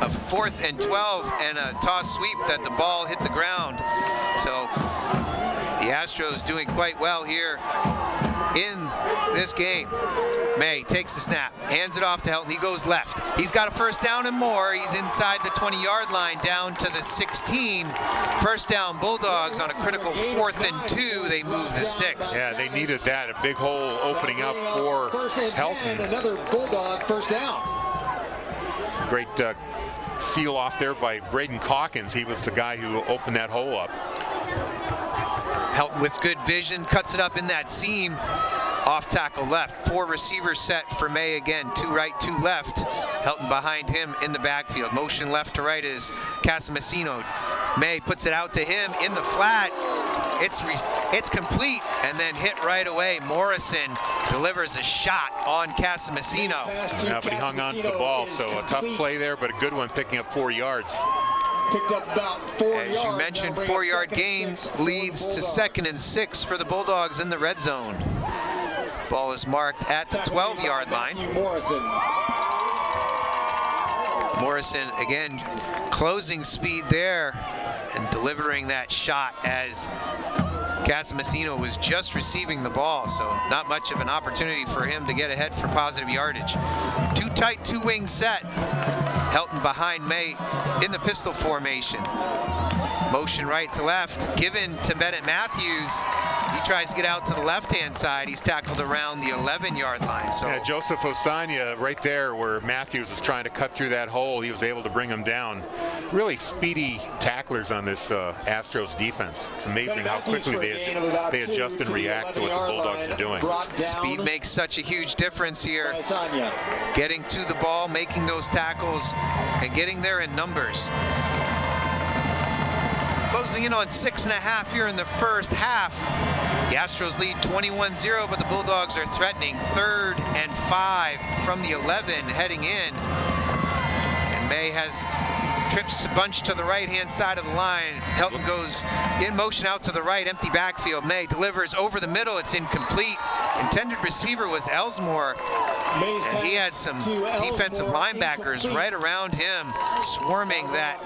A 4th and 12 and a toss sweep that the ball hit the ground. So the Astros doing quite well here in this game. May takes the snap, hands it off to Helton. He goes left. He's got a first down and more. He's inside the 20-yard line down to the 16. First down Bulldogs on a critical 4th and 2. They move the sticks. Yeah, they needed that. A big hole opening up for Helton. Another Bulldog first down. Great seal off there by Braden Calkins. He was the guy who opened that hole up. Helton with good vision, cuts it up in that seam. Off tackle left, 4 receivers set for May again, 2 right, 2 left. Helton behind him in the backfield. Motion left to right is Casamasino. May puts it out to him in the flat. It's complete and then hit right away. Morrison delivers a shot on Casamasino. Yeah, but he hung on to the ball, so a tough play there, but a good one, picking up 4 yards. Picked up about 4 yards. As you mentioned, 4-yard gain leads to 2nd and 6 for the Bulldogs in the red zone. Ball is marked at the 12-yard line. Morrison again closing speed there and delivering that shot as Casamasino was just receiving the ball, so not much of an opportunity for him to get ahead for positive yardage. 2 tight, 2 wing set. Helton behind May in the pistol formation. Motion right to left, given to Bennett Matthews. He tries to get out to the left-hand side. He's tackled around the 11-yard line. So yeah, Joseph Osanya right there where Matthews is trying to cut through that hole. He was able to bring him down. Really speedy tacklers on this Astros defense. It's amazing how quickly they adjust and react to what the Bulldogs are doing. Speed makes such a huge difference here. Getting to the ball, making those tackles, and getting there in numbers. Closing in on 6.5 here in the first half. The Astros lead 21-0, but the Bulldogs are threatening. 3rd and 5 from the 11 heading in. And May has trips a bunch to the right-hand side of the line. Helton goes in motion out to the right, empty backfield. May delivers over the middle. It's incomplete. Intended receiver was Elsmore, and he had some defensive linebackers right around him swarming that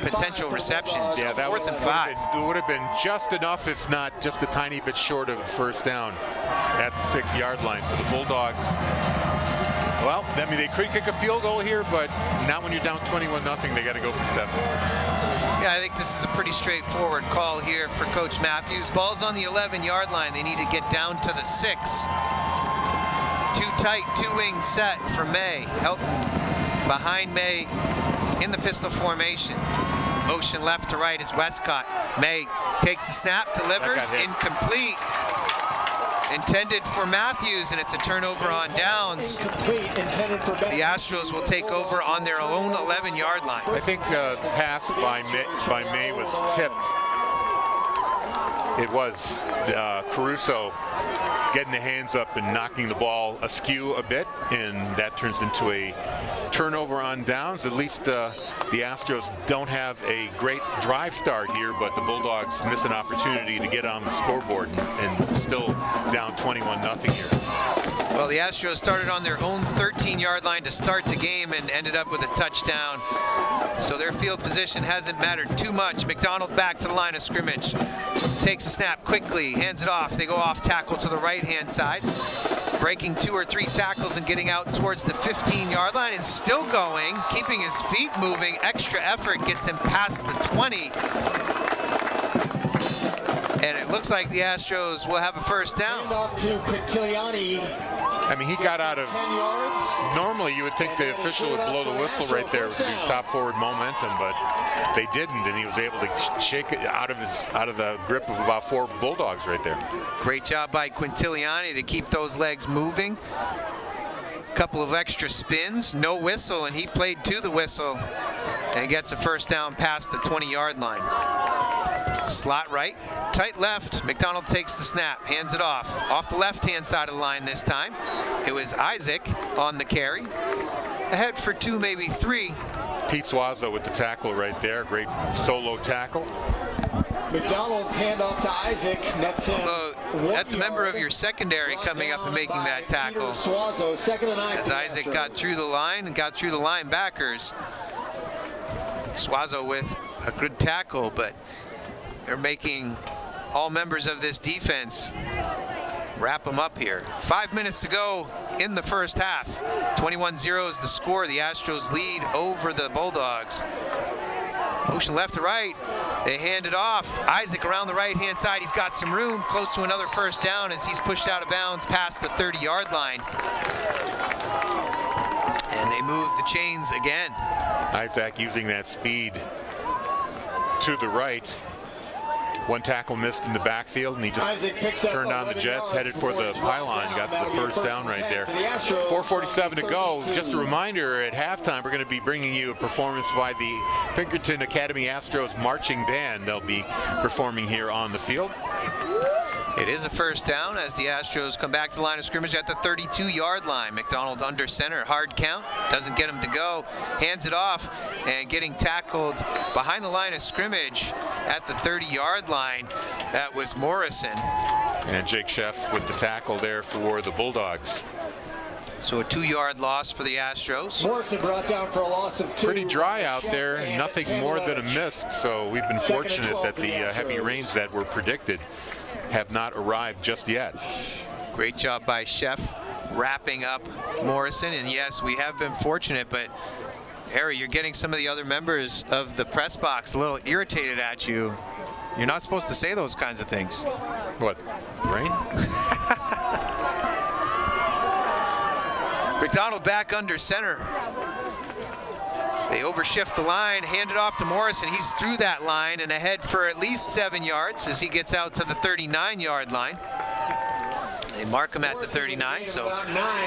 potential reception. So yeah, that 4th and 5. It would have been just enough, if not just a tiny bit short of the first down at the 6-yard line. So the Bulldogs, well, I mean, they could kick a field goal here, but not when you're down 21-0. They got to go for 7. Yeah, I think this is a pretty straightforward call here for Coach Matthews. Ball's on the 11-yard line. They need to get down to the 6. 2 tight, 2 wing set for May. Helton behind May in the pistol formation. Motion left to right is Westcott. May takes the snap, delivers, incomplete. Intended for Matthews, and it's a turnover on downs. The Astros will take over on their own 11-yard line. I think the pass by May was tipped. It was Caruso getting the hands up and knocking the ball askew a bit, and that turns into a turnover on downs. At least the Astros don't have a great drive start here, but the Bulldogs miss an opportunity to get on the scoreboard and still down 21-0 here. Well, the Astros started on their own 13-yard line to start the game and ended up with a touchdown. So their field position hasn't mattered too much. McDonald back to the line of scrimmage. Takes a snap quickly, hands it off. They go off tackle to the right-hand side. Breaking 2 or 3 tackles and getting out towards the 15-yard line and still going, keeping his feet moving. Extra effort gets him past the 20. And it looks like the Astros will have a first down. Off to Quintiliani. I mean, he got out of, normally you would think the official would blow the whistle right there with his stop forward momentum, but they didn't, and he was able to shake it out of the grip of about 4 Bulldogs right there. Great job by Quintiliani to keep those legs moving. Couple of extra spins, no whistle, and he played to the whistle and gets a first down past the 20-yard line. Slot right, tight left. McDonald takes the snap, hands it off the left-hand side of the line this time. It was Isaac on the carry. Ahead for 2, maybe 3. Pete Suazo with the tackle right there. Great solo tackle. McDonald's handoff to Isaac. That's a member of your secondary coming up and making that tackle. As Isaac got through the line and got through the linebackers. Suazo with a good tackle, but they're making all members of this defense wrap them up here. 5 minutes to go in the first half. 21-0 is the score. The Astros lead over the Bulldogs. Motion left to right. They hand it off. Isaac around the right-hand side. He's got some room, close to another first down as he's pushed out of bounds past the 30-yard line. And they move the chains again. Isaac using that speed to the right. One tackle missed in the backfield, and he just turned on the jets, headed for the pylon, got the first down right there. 4:47 to go. Just a reminder, at halftime, we're going to be bringing you a performance by the Pinkerton Academy Astros Marching Band. They'll be performing here on the field. It is a first down as the Astros come back to the line of scrimmage at the 32-yard line. McDonald under center, hard count, doesn't get him to go, hands it off, and getting tackled behind the line of scrimmage at the 30-yard line. That was Morrison. And Jake Sheff with the tackle there for the Bulldogs. So a 2-yard loss for the Astros. Morrison brought down for a loss of 2. Pretty dry out there, nothing more than a miss, so we've been fortunate that the heavy rains that were predicted have not arrived just yet. Great job by Sheff wrapping up Morrison, and yes, we have been fortunate, but Harry, you're getting some of the other members of the press box a little irritated at you. You're not supposed to say those kinds of things. What, rain? McDonald back under center. They overshift the line, hand it off to Morrison. He's through that line and ahead for at least 7 yards as he gets out to the 39-yard line. They mark him at the 39, so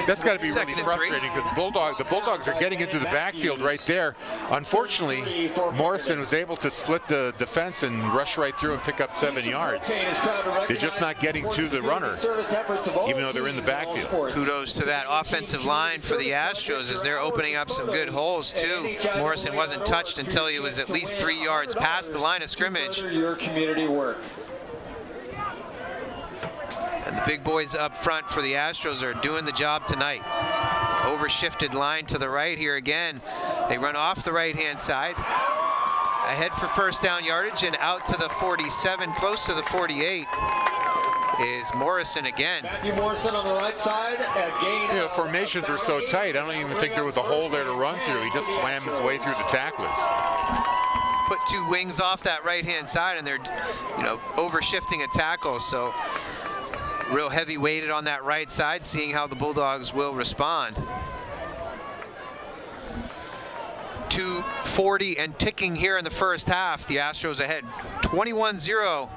that's got to be really frustrating because the Bulldogs are getting into the backfield right there. Unfortunately, Morrison was able to split the defense and rush right through and pick up 7 yards. They're just not getting to the runner, even though they're in the backfield. Kudos to that offensive line for the Astros as they're opening up some good holes too. Morrison wasn't touched until he was at least 3 yards past the line of scrimmage. Your community work. And the big boys up front for the Astros are doing the job tonight. Overshifted line to the right here again. They run off the right-hand side. Ahead for first down yardage and out to the 47, close to the 48 is Morrison again. Matthew Morrison on the right side. Again, You know, formations are so tight, I don't even think there was a hole there to run through. He just swam his way through the tacklers. Put 2 wings off that right-hand side, and they're, overshifting a tackle. So real heavy weighted on that right side, seeing how the Bulldogs will respond. 2:40 and ticking here in the first half. The Astros ahead 21-0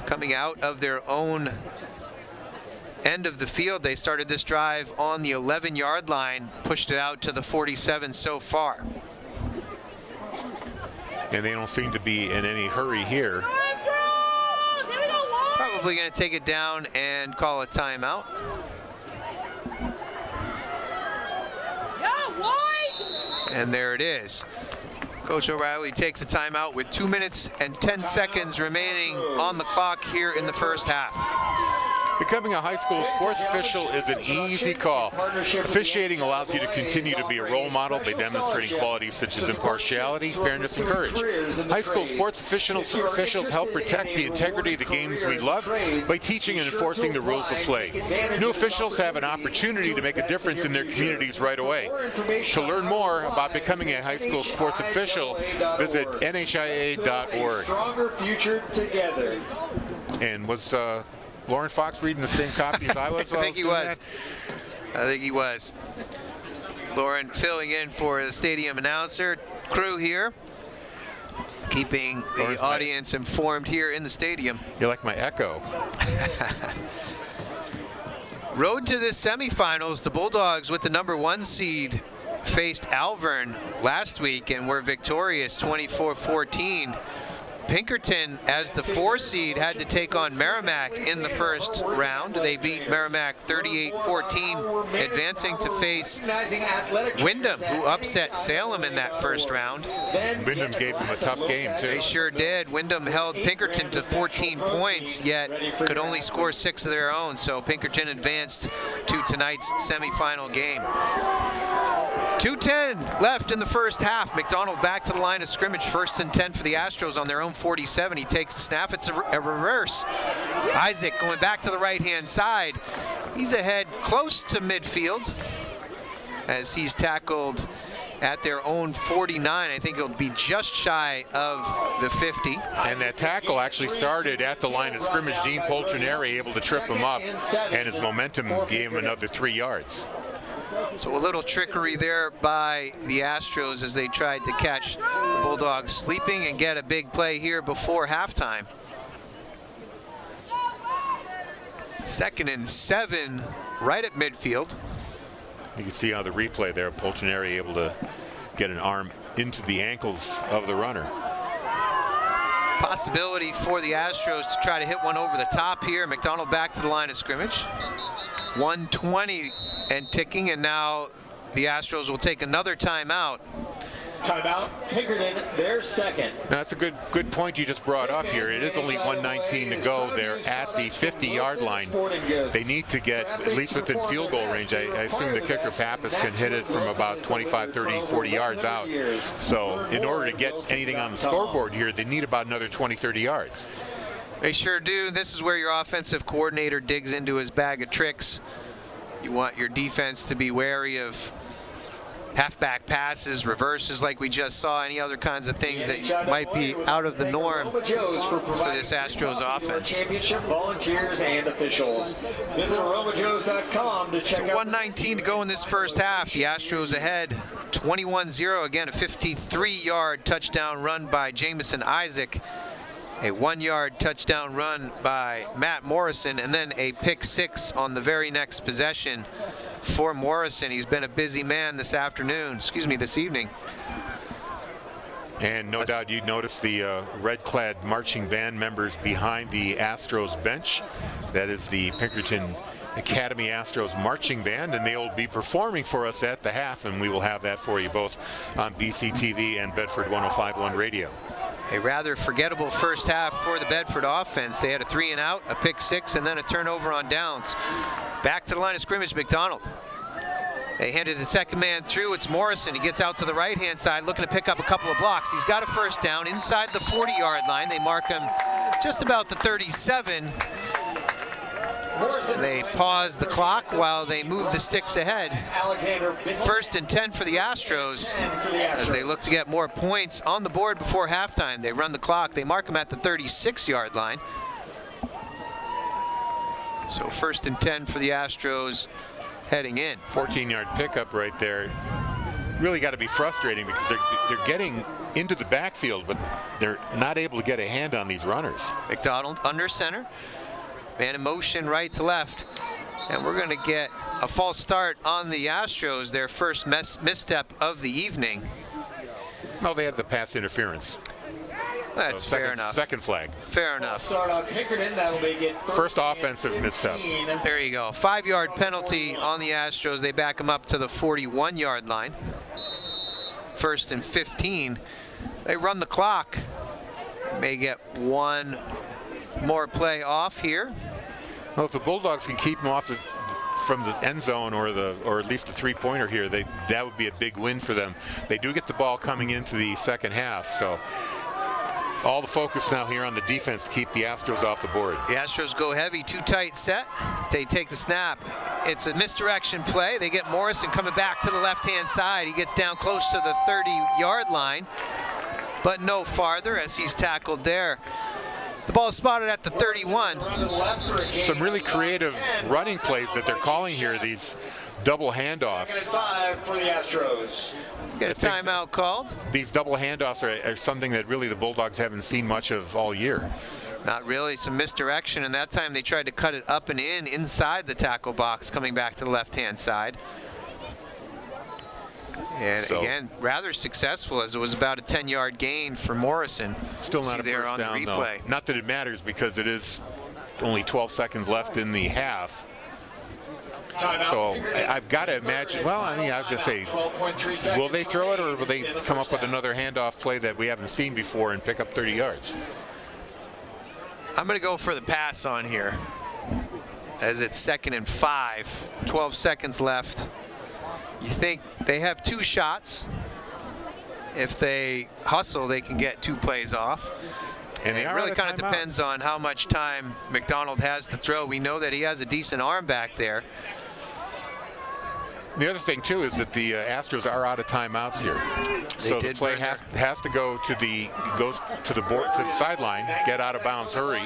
coming out of their own end of the field. They started this drive on the 11-yard line, pushed it out to the 47 so far. And they don't seem to be in any hurry here. Probably going to take it down and call a timeout. And there it is. Coach O'Reilly takes a timeout with 2 minutes and 10 seconds remaining on the clock here in the first half. Becoming a high school sports official is an easy call. Officiating allows you to continue to be a role model by demonstrating qualities such as impartiality, fairness, and courage. High school sports officials help protect the integrity of the games we love by teaching and enforcing the rules of play. New officials have an opportunity to make a difference in their communities right away. To learn more about becoming a high school sports official, visit NHIAA.org. Stronger future together. And was Lauren Fox reading the same copy as I was? I think he was. I think he was. Lauren filling in for the stadium announcer crew here, keeping the audience informed here in the stadium. You're like my echo. Road to the semifinals. The Bulldogs with the #1 seed faced Alvern last week and were victorious 24-14. Pinkerton, as the 4 seed, had to take on Merrimack in the first round. They beat Merrimack 38-14, advancing to face Wyndham, who upset Salem in that first round. Wyndham gave them a tough game, too. They sure did. Wyndham held Pinkerton to 14 points, yet could only score 6 of their own. So Pinkerton advanced to tonight's semifinal game. 2:10 left in the first half. McDonald back to the line of scrimmage. 1st and 10 for the Astros on their own 47. He takes the snap. It's a reverse. Isaac going back to the right-hand side. He's ahead close to midfield as he's tackled at their own 49. I think it'll be just shy of the 50. And that tackle actually started at the line of scrimmage. Dean Poltrinari able to trip him up, and his momentum gave him another 3 yards. So a little trickery there by the Astros as they tried to catch the Bulldogs sleeping and get a big play here before halftime. 2nd and 7 right at midfield. You can see on the replay there, Poltrinari able to get an arm into the ankles of the runner. Possibility for the Astros to try to hit one over the top here. McDonald back to the line of scrimmage. 1:20 and ticking, and now the Astros will take another timeout. Timeout, Pinkerton, their second. Now, that's a good point you just brought up here. It is only 1:19 to go. They're at the 50-yard line. They need to get at least within field goal range. I assume the kicker Pappas can hit it from about 25, 30, 40 yards out. So in order to get anything on the scoreboard here, they need about another 20, 30 yards. They sure do. This is where your offensive coordinator digs into his bag of tricks. You want your defense to be wary of halfback passes, reverses like we just saw, any other kinds of things that might be out of the norm for this Astros offense. Championship volunteers and officials. Visit aromajoes.com to check out. 1:19 to go in this first half. The Astros ahead 21-0. Again, a 53-yard touchdown run by Jamison Isaac. A 1-yard touchdown run by Matt Morrison, and then a pick 6 on the very next possession for Morrison. He's been a busy man this evening. And no doubt you noticed the red-clad marching band members behind the Astros bench. That is the Pinkerton Academy Astros marching band, and they'll be performing for us at the half, and we will have that for you both on BCTV and Bedford 105.1 Radio. A rather forgettable first half for the Bedford offense. They had a 3 and out, a pick 6, and then a turnover on downs. Back to the line of scrimmage, McDonald. They handed the second man through. It's Morrison. He gets out to the right-hand side looking to pick up a couple of blocks. He's got a first down inside the 40-yard line. They mark him just about the 37. They pause the clock while they move the sticks ahead. 1st and 10 for the Astros as they look to get more points on the board before halftime. They run the clock. They mark them at the 36-yard line. So 1st and 10 for the Astros heading in. 14-yard pickup right there. Really got to be frustrating because they're getting into the backfield, but they're not able to get a hand on these runners. McDonald under center. Man in motion right to left. And we're going to get a false start on the Astros, their first misstep of the evening. No, they have the pass interference. That's fair enough. Second flag. Fair enough. Start on Pinkerton, that'll make it First offensive misstep. There you go. 5-yard penalty on the Astros. They back them up to the 41-yard line. 1st and 15. They run the clock. May get one more play off here. Well, if the Bulldogs can keep them off from the end zone or at least the 3-pointer here, that would be a big win for them. They do get the ball coming into the second half, so all the focus now here on the defense to keep the Astros off the board. The Astros go heavy, too tight set. They take the snap. It's a misdirection play. They get Morrison coming back to the left-hand side. He gets down close to the 30-yard line, but no farther as he's tackled there. The ball is spotted at the 31. Some really creative running plays that they're calling here, these double handoffs. 5 for the Astros. Get a timeout called. These double handoffs are something that really the Bulldogs haven't seen much of all year. Not really. Some misdirection, and that time they tried to cut it up and inside the tackle box, coming back to the left-hand side. And again, rather successful, as it was about a 10-yard gain for Morrison. Still not a there first on down, the replay. though. Not that it matters because it is only 12 seconds left in the half. So I've got to imagine, well, I mean, I was going to say, will they throw it or will they come up with another handoff play that we haven't seen before and pick up 30 yards? I'm going to go for the pass on here, as it's 2nd and 5, 12 seconds left You think they have 2 shots. If they hustle, they can get 2 plays off. And it really kind of depends on how much time McDonald has to throw. We know that he has a decent arm back there. The other thing too is that the Astros are out of timeouts here, so the play has to go to the sideline, get out of bounds, hurry.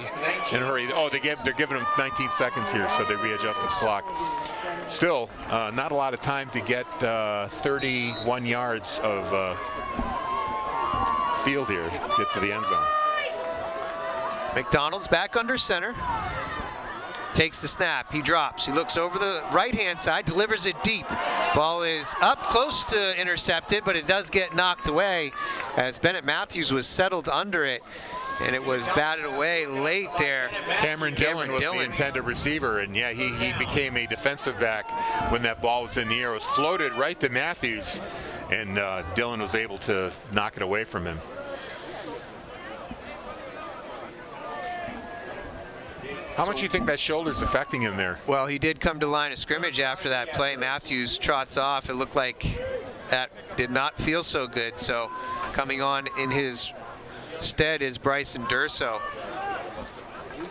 Oh, they're giving them 19 seconds here, so they readjust the clock. Still, not a lot of time to get 31 yards of field here to get to the end zone. McDonald's back under center. Takes the snap, he drops, he looks over the right-hand side, delivers it deep. Ball is up close to intercepted, but it does get knocked away as Bennett Matthews was settled under it, and it was batted away late there. Cameron Dillon was the intended receiver, and yeah, he became a defensive back when that ball was in the air. It was floated right to Matthews, and Dillon was able to knock it away from him. How much do you think that shoulder's affecting him there? Well, he did come to line of scrimmage after that play. Matthews trots off. It looked like that did not feel so good. So coming on in his stead is Bryson Durso.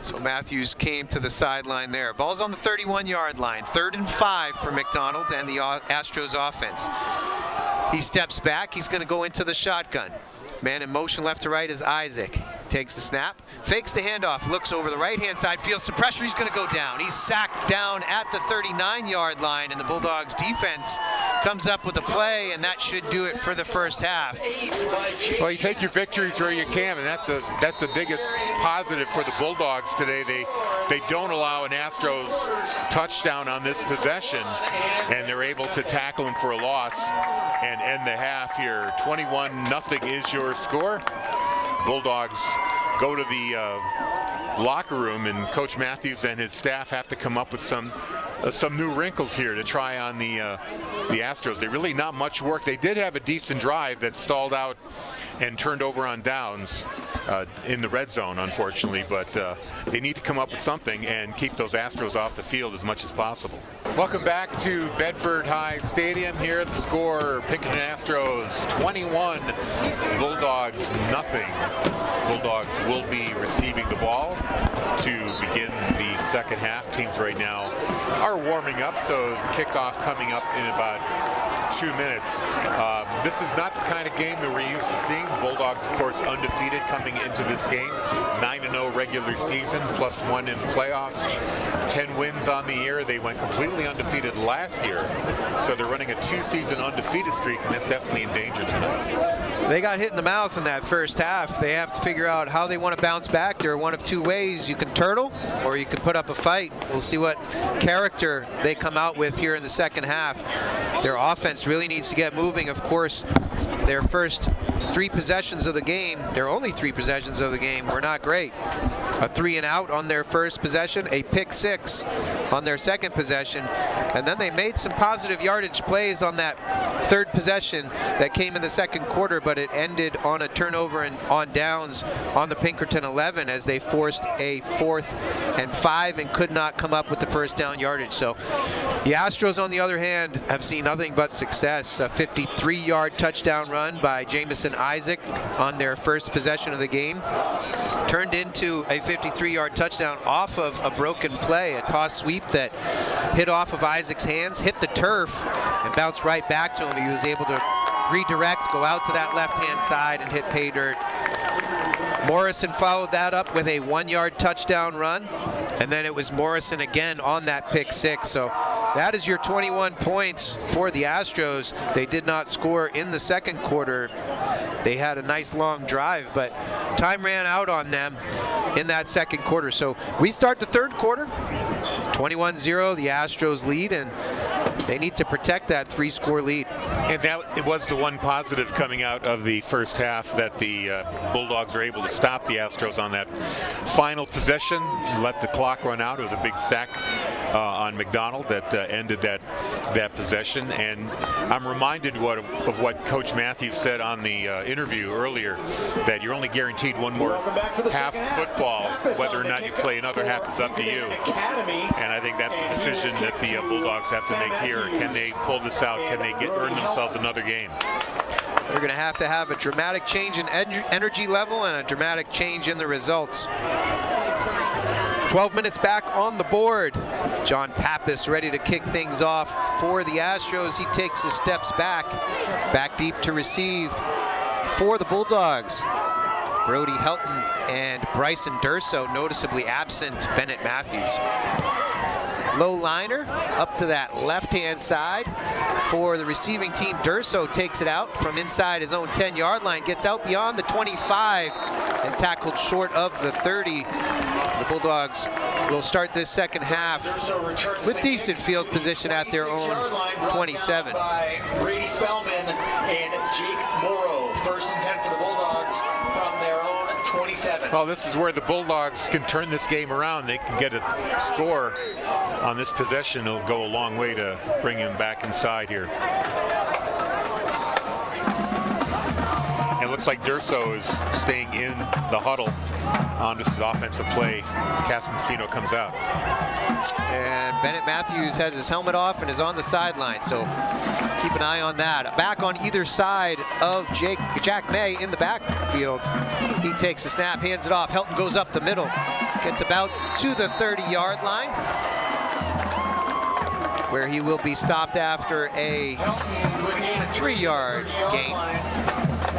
So Matthews came to the sideline there. Ball's on the 31-yard line. 3rd and 5 for McDonald and the Astros offense. He steps back. He's going to go into the shotgun. Man in motion left to right is Isaac. Takes the snap, fakes the handoff, looks over the right-hand side, feels some pressure, he's going to go down. He's sacked down at the 39-yard line, and the Bulldogs defense comes up with a play, and that should do it for the first half. Well, you take your victories where you can, and that's the biggest positive for the Bulldogs today. They don't allow an Astros touchdown on this possession, and they're able to tackle him for a loss and end the half here. 21-0 is your score. Bulldogs go to the locker room, and Coach Matthews and his staff have to come up with some new wrinkles here to try on the Astros. They really not much work. They did have a decent drive that stalled out and turned over on downs in the red zone, unfortunately, but they need to come up with something and keep those Astros off the field as much as possible. Welcome back to Bedford High Stadium. Here the score, Pinkerton Astros 21, Bulldogs nothing. Bulldogs will be receiving the ball to begin the second half. Teams right now are warming up, so the kickoff coming up in about 2 minutes. This is not the kind of game that we're used to seeing. Bulldogs, of course, undefeated coming into this game. 9-0 regular season, +1 in the playoffs. 10 wins on the year. They went completely undefeated last year. So they're running a 2-season undefeated streak, and that's definitely in danger tonight. They got hit in the mouth in that first half. They have to figure out how they want to bounce back. There are one of 2 ways. You can turtle or you can put up a fight. We'll see what character they come out with here in the second half. Their offense really needs to get moving. Of course, their first 3 possessions of the game, their only 3 possessions of the game, were not great. A 3-and-out on their first possession, a pick-6 on their second possession, and then they made some positive yardage plays on that 3rd possession that came in the second quarter, but it ended on a turnover and on downs on the Pinkerton 11 as they forced a 4th and 5 and could not come up with the first down yardage. So the Astros, on the other hand, have seen nothing but success. A 53-yard touchdown run by Jamison Isaac on their first possession of the game turned into a 53-yard touchdown off of a broken play, a toss sweep that hit off of Isaac's hands, hit the turf, and bounced right back to him. He was able to redirect, go out to that left-hand side, and hit pay dirt. Morrison followed that up with a 1-yard touchdown run, and then it was Morrison again on that pick-6. So that is your 21 points for the Astros. They did not score in the second quarter. They had a nice long drive, but time ran out on them in that second quarter. So we start the third quarter, 21-0, the Astros lead, and they need to protect that 3-score lead. And that it was the one positive coming out of the first half, that the Bulldogs are able to stop the Astros on that final possession, let the clock run out. It was a big sack on McDonald that ended that possession. And I'm reminded of what Coach Matthews said on the interview earlier, that you're only guaranteed one more half football. Whether or not you play another half is up to you. And I think that's the decision that the Bulldogs have to make here. Can they pull this out? Can they earn themselves another game? We're going to have a dramatic change in energy level and a dramatic change in the results. 12 minutes back on the board. John Pappas ready to kick things off for the Astros. He takes his steps back deep to receive for the Bulldogs. Brody Helton and Bryson Durso noticeably absent Bennett Matthews. Low liner up to that left-hand side for the receiving team. Durso takes it out from inside his own 10-yard line, gets out beyond the 25 and tackled short of the 30. The Bulldogs will start this second half with decent field position at their own 27. By Brady Spellman and Jake Morrow. First and 10 for the Bulldogs from their own 27. Well, this is where the Bulldogs can turn this game around. They can get a score on this possession. It'll go a long way to bring him back inside here. It looks like Durso is staying in the huddle on this offensive play. Casamassino comes out. And Bennett Matthews has his helmet off and is on the sideline, so keep an eye on that. Back on either side of Jack May in the backfield. He takes the snap, hands it off. Helton goes up the middle, gets about to the 30-yard line, where he will be stopped after a 3-yard gain.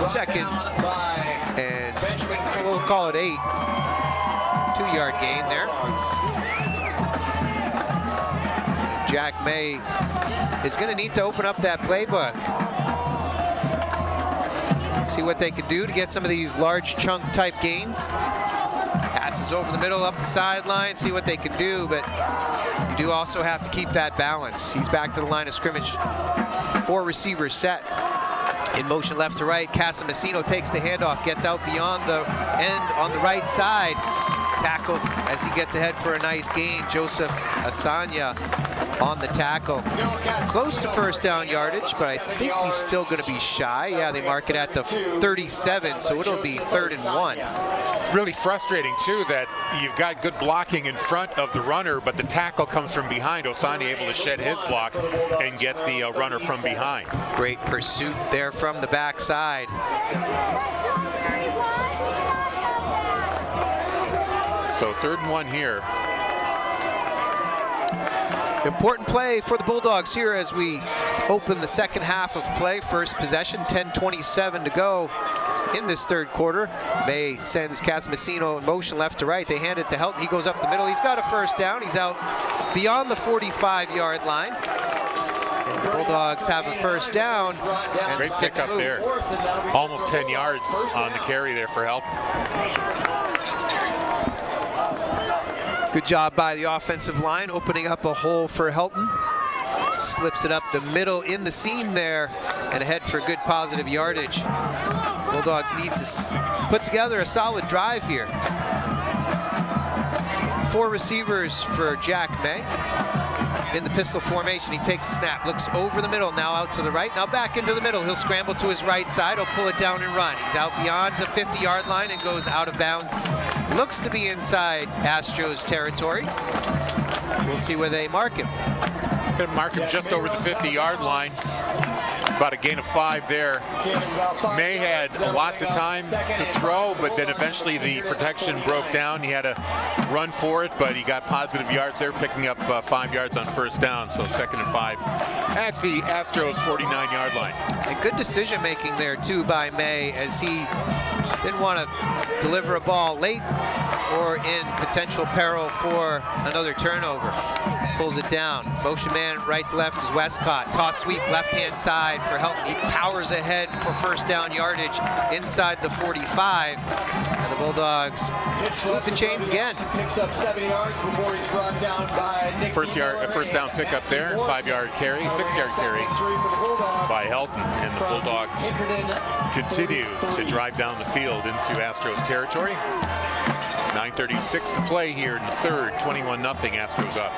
Second, and we'll call it 8. 2-yard gain there. Jack May is going to need to open up that playbook. See what they can do to get some of these large chunk type gains. Passes over the middle, up the sideline, see what they can do, but you do also have to keep that balance. He's back to the line of scrimmage. 4 receivers set. In motion left to right, Casamassino takes the handoff, gets out beyond the end on the right side. Tackled as he gets ahead for a nice gain. Joseph Asanya on the tackle. Close to first down yardage, but I think he's still going to be shy. Yeah, they mark it at the 37, so it'll be 3rd and 1. Really frustrating, too, that you've got good blocking in front of the runner, but the tackle comes from behind. Asanya able to shed his block and get the runner from behind. Great pursuit there from the backside. So 3rd and 1 here. Important play for the Bulldogs here as we open the second half of play. First possession, 10:27 to go in this 3rd quarter. May sends Casamassino in motion left to right. They hand it to Helton. He goes up the middle. He's got a first down. He's out beyond the 45-yard line. And the Bulldogs have a first down. And great pick up there. Almost 10 yards on the carry there for Helton. Good job by the offensive line, opening up a hole for Helton. Slips it up the middle in the seam there and ahead for good positive yardage. Bulldogs need to put together a solid drive here. 4 receivers for Jack May. In the pistol formation, he takes the snap, looks over the middle, now out to the right, now back into the middle. He'll scramble to his right side, he'll pull it down and run. He's out beyond the 50-yard line and goes out of bounds. Looks to be inside Astros territory. We'll see where they mark him. Going to mark him just over the 50-yard line. About a gain of 5 there. May had lots of time to throw, but then eventually the protection broke down. He had to run for it, but he got positive yards there, picking up 5 yards on first down. So 2nd and 5 at the Astros 49-yard line. And good decision making there too by May, as he didn't want to deliver a ball late or in potential peril for another turnover. Pulls it down. Motion man right to left is Westcott. Toss sweep left-hand side for Helton. He powers ahead for first down yardage inside the 45. And the Bulldogs move the chains again. Picks up 7 yards before he's brought down by Nick. First down pickup there. 5-yard carry, 6-yard carry by Helton. And the Bulldogs continue to drive down the field into Astros territory. 9:36 to play here in the 3rd. 21-0 Astros up.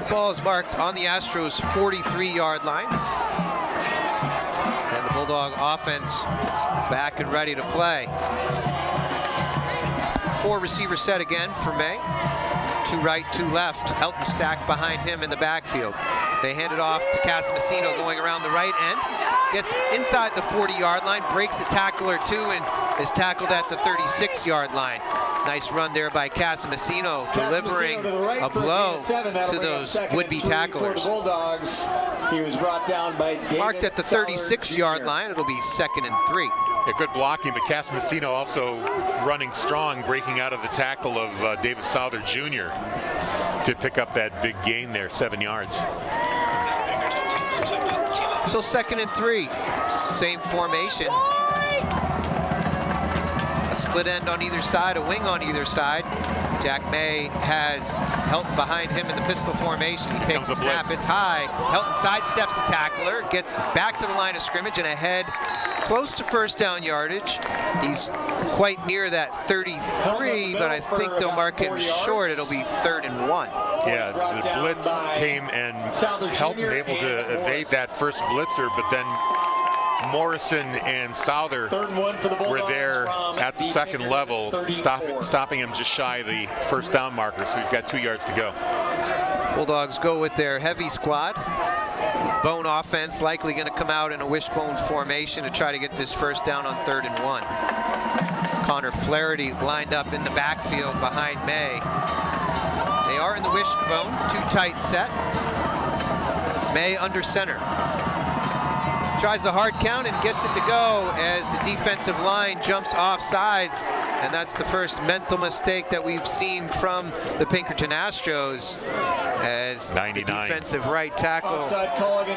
Ball is marked on the Astros 43-yard line. And the Bulldog offense back and ready to play. 4-receiver set again for May. 2 right, 2 left. Helton stacked behind him in the backfield. They hand it off to Casamassino going around the right end. Gets inside the 40-yard line, breaks a tackle or two, and is tackled at the 36-yard line. Nice run there by Casamassino, delivering a blow to those would-be tacklers. He was brought down by David marked at the 36-yard line. It'll be 2nd and 3. Yeah, good blocking, but Casamassino also running strong, breaking out of the tackle of David Souther Jr. to pick up that big gain there, 7 yards. So 2nd and 3, same formation. A split end on either side, a wing on either side. Jack May has Helton behind him in the pistol formation. He takes the snap, it's high. Helton sidesteps a tackler, gets back to the line of scrimmage and ahead, close to first down yardage. He's quite near that 33, but I think they'll mark him short. It'll be 3rd and 1. Yeah, the blitz came and Helton able to evade that first blitzer, but then Morrison and Souther were there at the second level, stopping him just shy of the first down marker, so he's got 2 yards to go. Bulldogs go with their heavy squad. Bone offense likely going to come out in a wishbone formation to try to get this first down on 3rd and 1. Connor Flaherty lined up in the backfield behind May. They are in the wishbone, 2 tight set. May under center. Tries the hard count and gets it to go as the defensive line jumps off sides. And that's the first mental mistake that we've seen from the Pinkerton Astros, as the defensive right tackle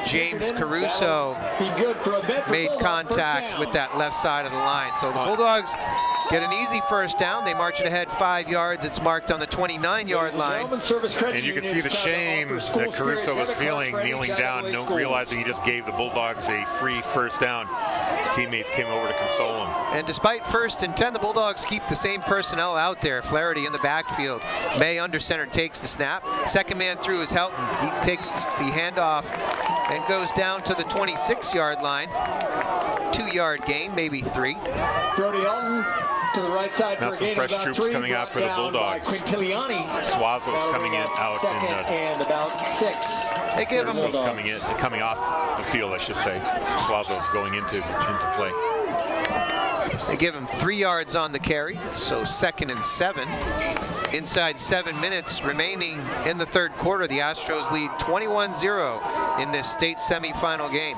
James Caruso made contact with that left side of the line. So the Bulldogs get an easy first down. They march it ahead 5 yards. It's marked on the 29-yard line. And you can see the shame that Caruso was feeling, kneeling down, realizing he just gave the Bulldogs a free first down. His teammates came over to console him. And despite 1st and 10, the Bulldogs keep the same personnel out there. Flaherty in the backfield. May under center takes the snap. Second man through is Helton. He takes the handoff and goes down to the 26-yard line. 2-yard gain, maybe 3. Brody Helton to the right side now for a some gain fresh of about troops 3, coming out for the Bulldogs. Suazo's coming in out and about 6. They give him coming off the field, I should say. Suazo's going into play. They give him 3 yards on the carry, so 2nd and 7. Inside 7 minutes remaining in the 3rd quarter, the Astros lead 21-0 in this state semifinal game.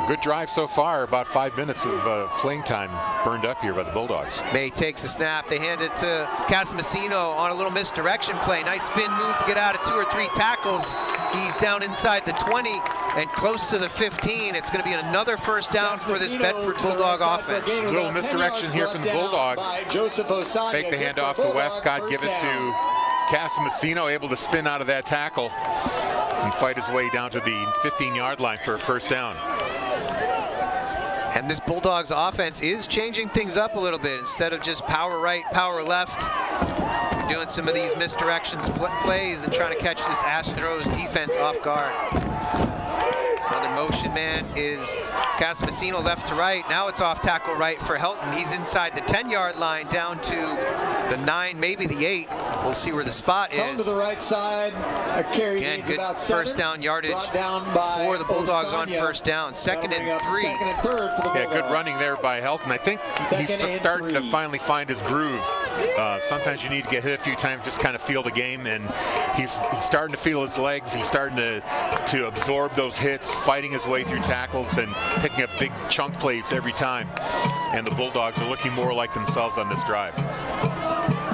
Good drive so far. About 5 minutes of playing time burned up here by the Bulldogs. May takes a snap. They hand it to Casamassino on a little misdirection play. Nice spin move to get out of 2 or 3 tackles. He's down inside the 20 and close to the 15. It's going to be another first down for this Bedford Bulldog offense. A little misdirection here from the Bulldogs. Fake the handoff to Westcott, give it to Casamassino, able to spin out of that tackle and fight his way down to the 15-yard line for a first down. And this Bulldogs offense is changing things up a little bit. Instead of just power right, power left, doing some of these misdirections plays and trying to catch this Astros defense off guard. Another motion man is Casamassino left to right. Now it's off tackle right for Helton. He's inside the 10-yard line down to the 9, maybe the 8. We'll see where the spot is. To the right side, a carry. Again, good first down yardage for the Bulldogs on first down. 2nd and 3. Yeah, good running there by Helton. I think he's starting to finally find his groove. Sometimes you need to get hit a few times, just kind of feel the game, and he's starting to feel his legs. He's starting to absorb those hits, fighting his way through tackles and picking up big chunk plays every time. And the Bulldogs are looking more like themselves on this drive.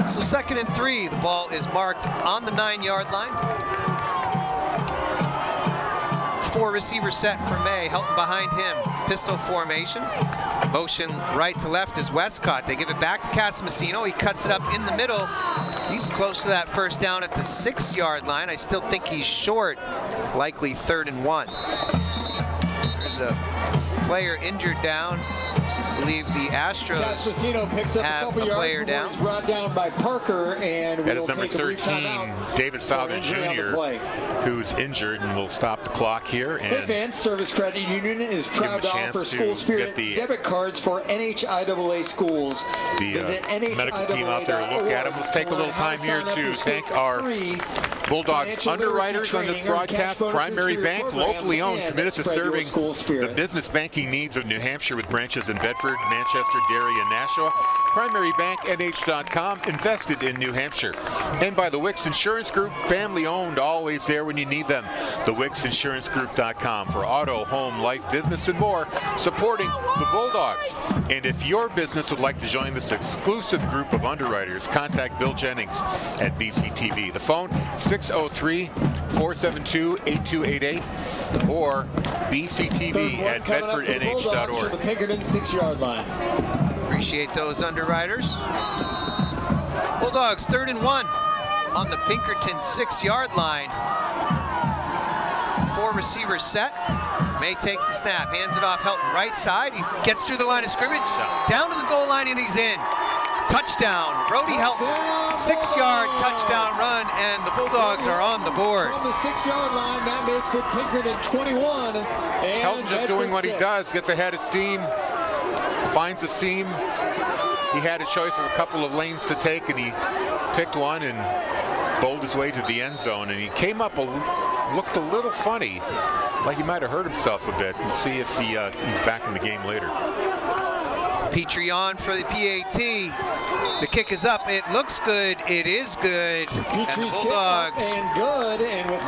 So 2nd and 3, the ball is marked on the 9-yard line. 4-receiver set for May, Helton behind him, pistol formation. Motion right to left is Westcott. They give it back to Casamassino. He cuts it up in the middle. He's close to that first down at the 6-yard line. I still think he's short, likely 3rd and 1. There's a player injured down. I believe the Astros picks up have a player down. He's brought down by Parker, and that is number 13, David Souther Jr., who's injured, and will stop the clock here. And Advanced Service Credit Union is proud to offer School Spirit debit cards for NHIAA schools. The medical team out there look at them. Let's take a little time here to thank our Bulldogs underwriters on this broadcast. Primary Bank, locally owned, committed to serving the business banking needs of New Hampshire with branches in Bedford, Manchester, Derry, and Nashua. Primary Bank, NH.com, invested in New Hampshire. And by the Wicks Insurance Group, family owned, always there when you need them. TheWicksInsuranceGroup.com for auto, home, life, business, and more, supporting the Bulldogs. And if your business would like to join this exclusive group of underwriters, contact Bill Jennings at BCTV. The phone, 603-472-8288 or BCTV at BedfordNH.org. The Pinkerton 6-yard line. Appreciate those underwriters. Bulldogs 3rd and 1 on the Pinkerton 6-yard line. 4 receivers set. May takes the snap, hands it off Helton right side. He gets through the line of scrimmage, down to the goal line, and he's in. Touchdown, Brody Helton. 6-yard touchdown run, and the Bulldogs are on the board. From the 6-yard line, that makes it Pinkerton 21. Helton just doing what he does, gets ahead of steam, finds a seam. He had a choice of a couple of lanes to take, and he picked one and bowled his way to the end zone. And he came up, looked a little funny, like he might have hurt himself a bit. We'll see if he's back in the game later. Petrie on for the PAT. The kick is up. It looks good. It is good. And the Bulldogs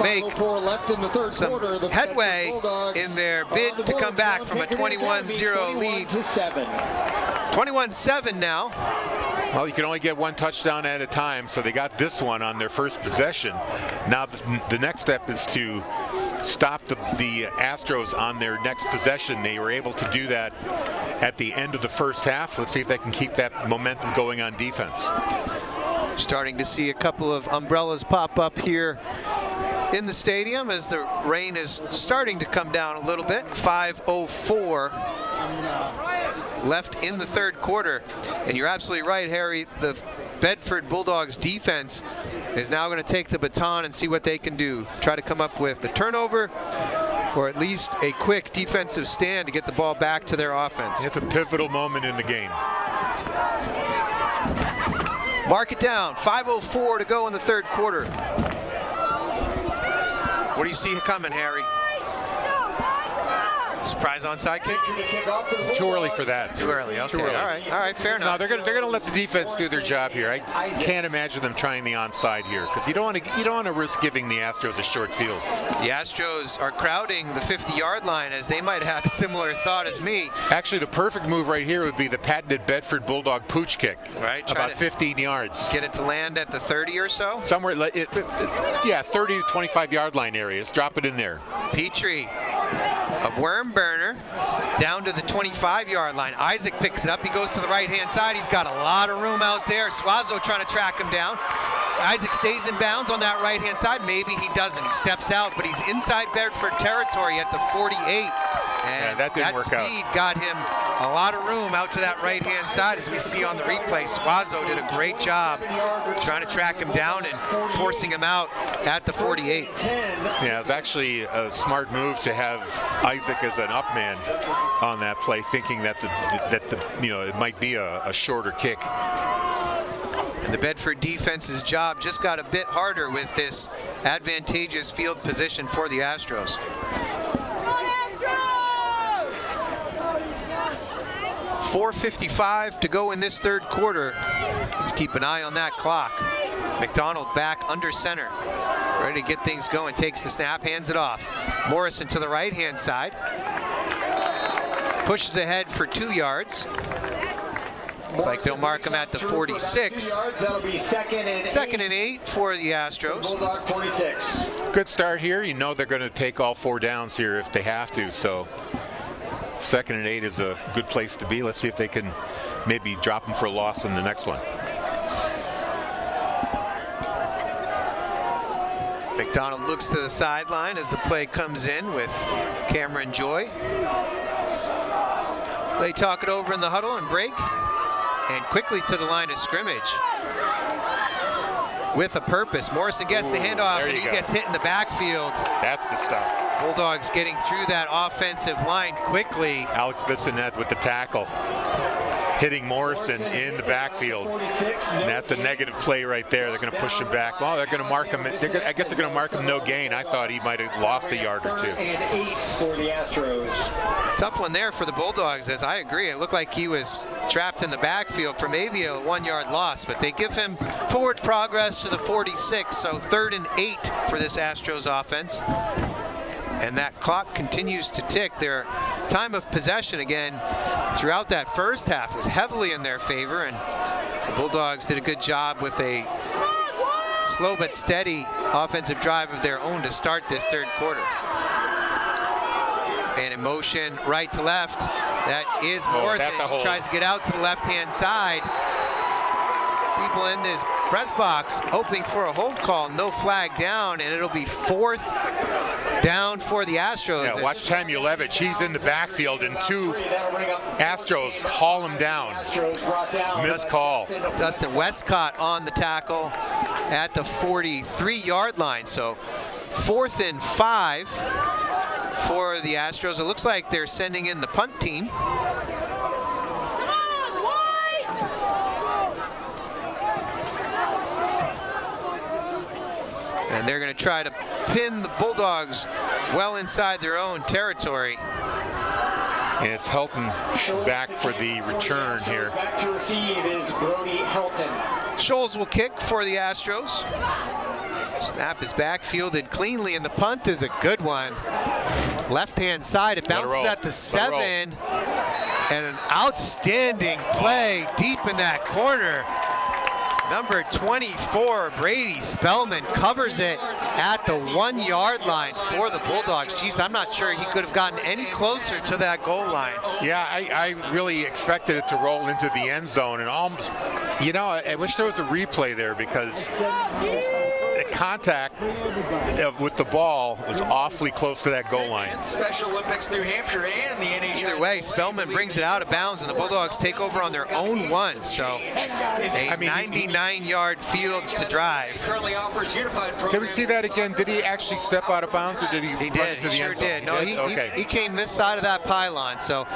make left in the third some quarter, the headway in their bid to come back from a 21-0 lead. 21-7 now. Well, you can only get one touchdown at a time, so they got this one on their first possession. Now the next step is to stop the Astros on their next possession. They were able to do that at the end of the first half. Let's see if they can keep that momentum going on defense. Starting to see a couple of umbrellas pop up here in the stadium as the rain is starting to come down a little bit. 5:04 left in the third quarter. And you're absolutely right, Harry. The Bedford Bulldogs defense is now going to take the baton and see what they can do. Try to come up with a turnover or at least a quick defensive stand to get the ball back to their offense. It's a pivotal moment in the game. Mark it down. 5:04 to go in the third quarter. What do you see coming, Harry? Surprise onside kick? Too early for that. Too early. Okay. Too early. All right. Fair enough. No, they're gonna let the defense do their job here. I can't imagine them trying the onside here because you don't want to risk giving the Astros a short field. The Astros are crowding the 50-yard line as they might have had a similar thought as me. Actually, the perfect move right here would be the patented Bedford Bulldog pooch kick. Right. About 15 yards. Get it to land at the 30 or so. Somewhere, 30 to 25-yard line areas. Drop it in there. Petrie. A worm burner down to the 25-yard line. Isaac picks it up. He goes to the right-hand side. He's got a lot of room out there. Suazo trying to track him down. Isaac stays in bounds on that right-hand side. Maybe he doesn't. He steps out, but he's inside Bedford territory at the 48. And that didn't work out. Speed got him a lot of room out to that right-hand side, as we see on the replay. Suazo did a great job trying to track him down and forcing him out at the 48. Yeah, it was actually a smart move to have Isaac as an up man on that play, thinking that it might be a shorter kick. And the Bedford defense's job just got a bit harder with this advantageous field position for the Astros. 4:55 to go in this third quarter. Let's keep an eye on that clock. McDonald back under center, ready to get things going. Takes the snap, hands it off. Morrison to the right-hand side. Pushes ahead for 2 yards. Looks like they'll mark him at the 46. That'll be second and 8 for the Astros. Bulldog 46. Good start here. You know they're going to take all 4 downs here if they have to. So 2nd and 8 is a good place to be. Let's see if they can maybe drop them for a loss in the next one. McDonald looks to the sideline as the play comes in with Cameron Joy. They talk it over in the huddle and break, and quickly to the line of scrimmage with a purpose. Morrison gets the handoff, and he gets hit in the backfield. That's the stuff. Bulldogs getting through that offensive line quickly. Alex Bissonette with the tackle, hitting Morrison in the backfield. And that's a negative play right there. They're going to push him back. Well, they're going to mark him. I guess they're going to mark him no gain. I thought he might have lost a yard or two. And 8 for the Astros. Tough one there for the Bulldogs, as I agree. It looked like he was trapped in the backfield for maybe a 1-yard loss, but they give him forward progress to the 46, so 3rd and 8 for this Astros offense. And that clock continues to tick. Their time of possession, again, throughout that first half was heavily in their favor, and the Bulldogs did a good job with a slow but steady offensive drive of their own to start this third quarter. And in motion right to left, that is Morrison. He tries to get out to the left-hand side. People in this press box hoping for a hold call, no flag down, and it'll be 4th down for the Astros. Yeah, watch Tamulevich. He's in the backfield, and 2 Astros haul him down. Missed call. Dustin Westcott on the tackle at the 43-yard line. So 4th and 5 for the Astros. It looks like they're sending in the punt team. And they're going to try to pin the Bulldogs well inside their own territory. And it's Helton back for the return here. Back to receive is Brody Helton. Scholes will kick for the Astros. Snap is backfielded cleanly, and the punt is a good one. Left-hand side, it bounces at the 7. And an outstanding play deep in that corner. Number 24, Brady Spellman, covers it at the 1-yard line for the Bulldogs. Geez, I'm not sure he could have gotten any closer to that goal line. Yeah, I really expected it to roll into the end zone, and almost, you know, I wish there was a replay there, because the contact with the ball was awfully close to that goal line. Special Olympics New Hampshire and the NHIAA. Either way, Spellman brings it out of bounds, and the Bulldogs take over on their own 1. So a 99-yard field to drive. Can we see that again? Did he actually step out of bounds, or did he? He did. He sure did. No, he came this side of that pylon. So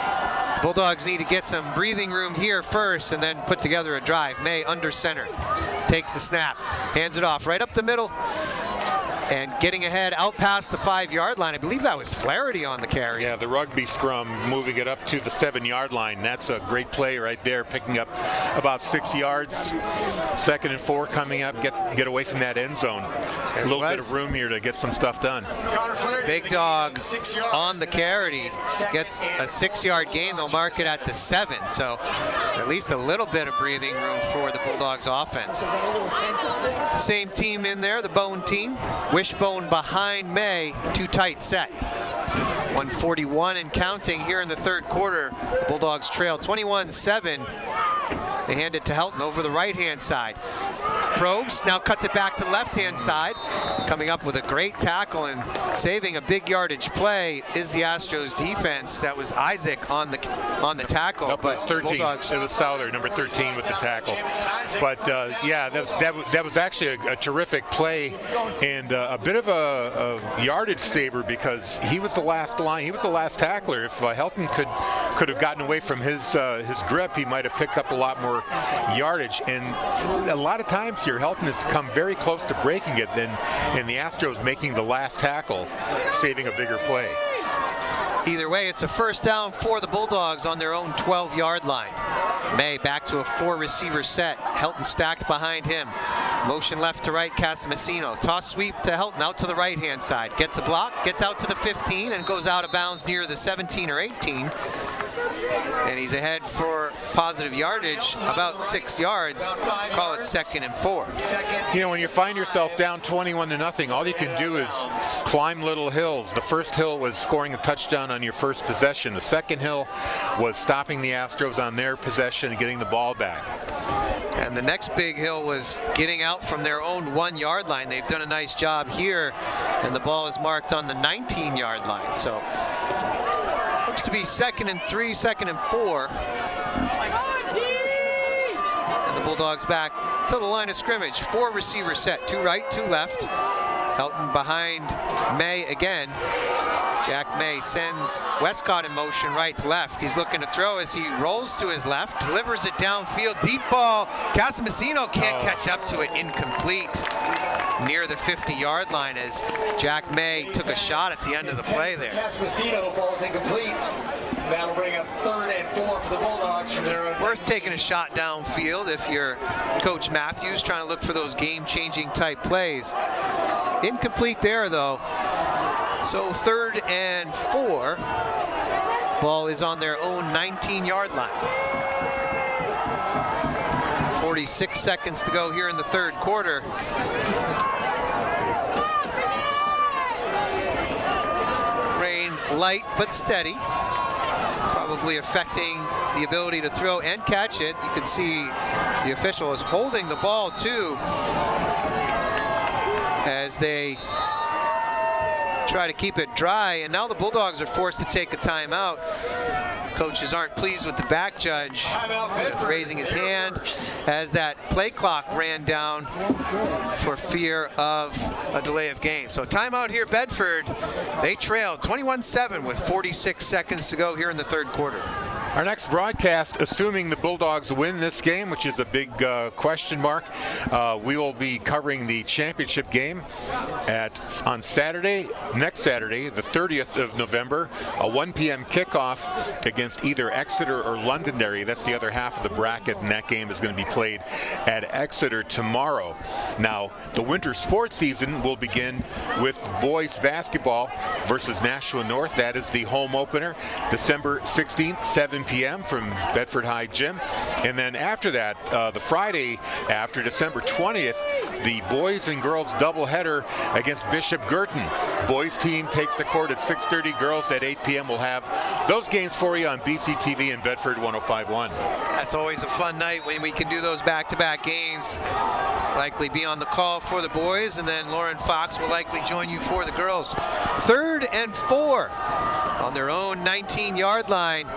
Bulldogs need to get some breathing room here first, and then put together a drive. May under center takes the snap, hands it off right up the middle, and getting ahead out past the 5-yard line. I believe that was Flaherty on the carry. Yeah, the rugby scrum, moving it up to the 7-yard line. That's a great play right there, picking up about 6 yards. 2nd and 4 coming up, get away from that end zone. A little bit of room here to get some stuff done. Big Dog on the carry, gets a 6-yard gain. They'll mark it at the 7, so at least a little bit of breathing room for the Bulldogs offense. Same team in there, the Bone team. Wishbone behind May, 2 tight set. 1:41 and counting here in the third quarter. Bulldogs trail 21-7. They hand it to Helton over the right-hand side. Probes, now cuts it back to the left-hand side. Coming up with a great tackle and saving a big yardage play is the Astros defense. That was Isaac on the tackle. Nope, but it was 13. Bulldogs. It was Souther, number 13 with the tackle. But yeah, that was actually a terrific play, and a bit of a yardage saver, because he was the last line. He was the last tackler. If Helton could have gotten away from his grip, he might have picked up a lot more yardage. And a lot of times here, Helton has come very close to breaking it, and the Astros making the last tackle, saving a bigger play. Either way, it's a first down for the Bulldogs on their own 12-yard line. May back to a 4-receiver set. Helton stacked behind him. Motion left to right, Casamassino. Toss sweep to Helton out to the right-hand side. Gets a block, gets out to the 15, and goes out of bounds near the 17 or 18. And he's ahead for positive yardage, about 6 yards. Call it 2nd and 4. You know, when you find yourself down 21-0, all you can do is climb little hills. The first hill was scoring a touchdown on your first possession. The second hill was stopping the Astros on their possession and getting the ball back. And the next big hill was getting out from their own 1-yard line. They've done a nice job here, and the ball is marked on the 19-yard line. So Looks to be 2nd and 3, 2nd and 4. And the Bulldogs back to the line of scrimmage. 4 receiver set, 2 right, 2 left. Helton behind May again. Jack May sends Westcott in motion right to left. He's looking to throw as he rolls to his left, delivers it downfield, deep ball. Casamasino can't catch up to it, incomplete. Near the 50-yard line as Jack May took a shot at the end of the play there. Casamasino falls incomplete. That'll bring up 3rd and 4 for the Bulldogs from their own. Worth taking a shot downfield if you're Coach Matthews trying to look for those game-changing type plays. Incomplete there though. So 3rd and 4. Ball is on their own 19-yard line. 46 seconds to go here in the 3rd quarter. Rain light but steady. Probably affecting the ability to throw and catch it. You can see the official is holding the ball too as they try to keep it dry, and now the Bulldogs are forced to take a timeout. Coaches aren't pleased with the back judge raising his hand as that play clock ran down for fear of a delay of game. So timeout here, Bedford. They trailed 21-7 with 46 seconds to go here in the 3rd quarter. Our next broadcast, assuming the Bulldogs win this game, which is a big question mark, we will be covering the championship game on Saturday, next Saturday, the 30th of November, a 1 p.m. kickoff against either Exeter or Londonderry. That's the other half of the bracket, and that game is going to be played at Exeter tomorrow. Now, the winter sports season will begin with boys basketball versus Nashua North. That is the home opener, December 16th, 7 p.m. from Bedford High Gym. And then after that, the Friday after, December 20th, the boys and girls doubleheader against Bishop Girton. Boys team takes the court at 6:30. Girls at 8 p.m. We'll have those games for you on BCTV and Bedford 105.1. That's always a fun night when we can do those back-to-back games. Likely be on the call for the boys, and then Lauren Fox will likely join you for the girls. 3rd and 4 on their own 19-yard line.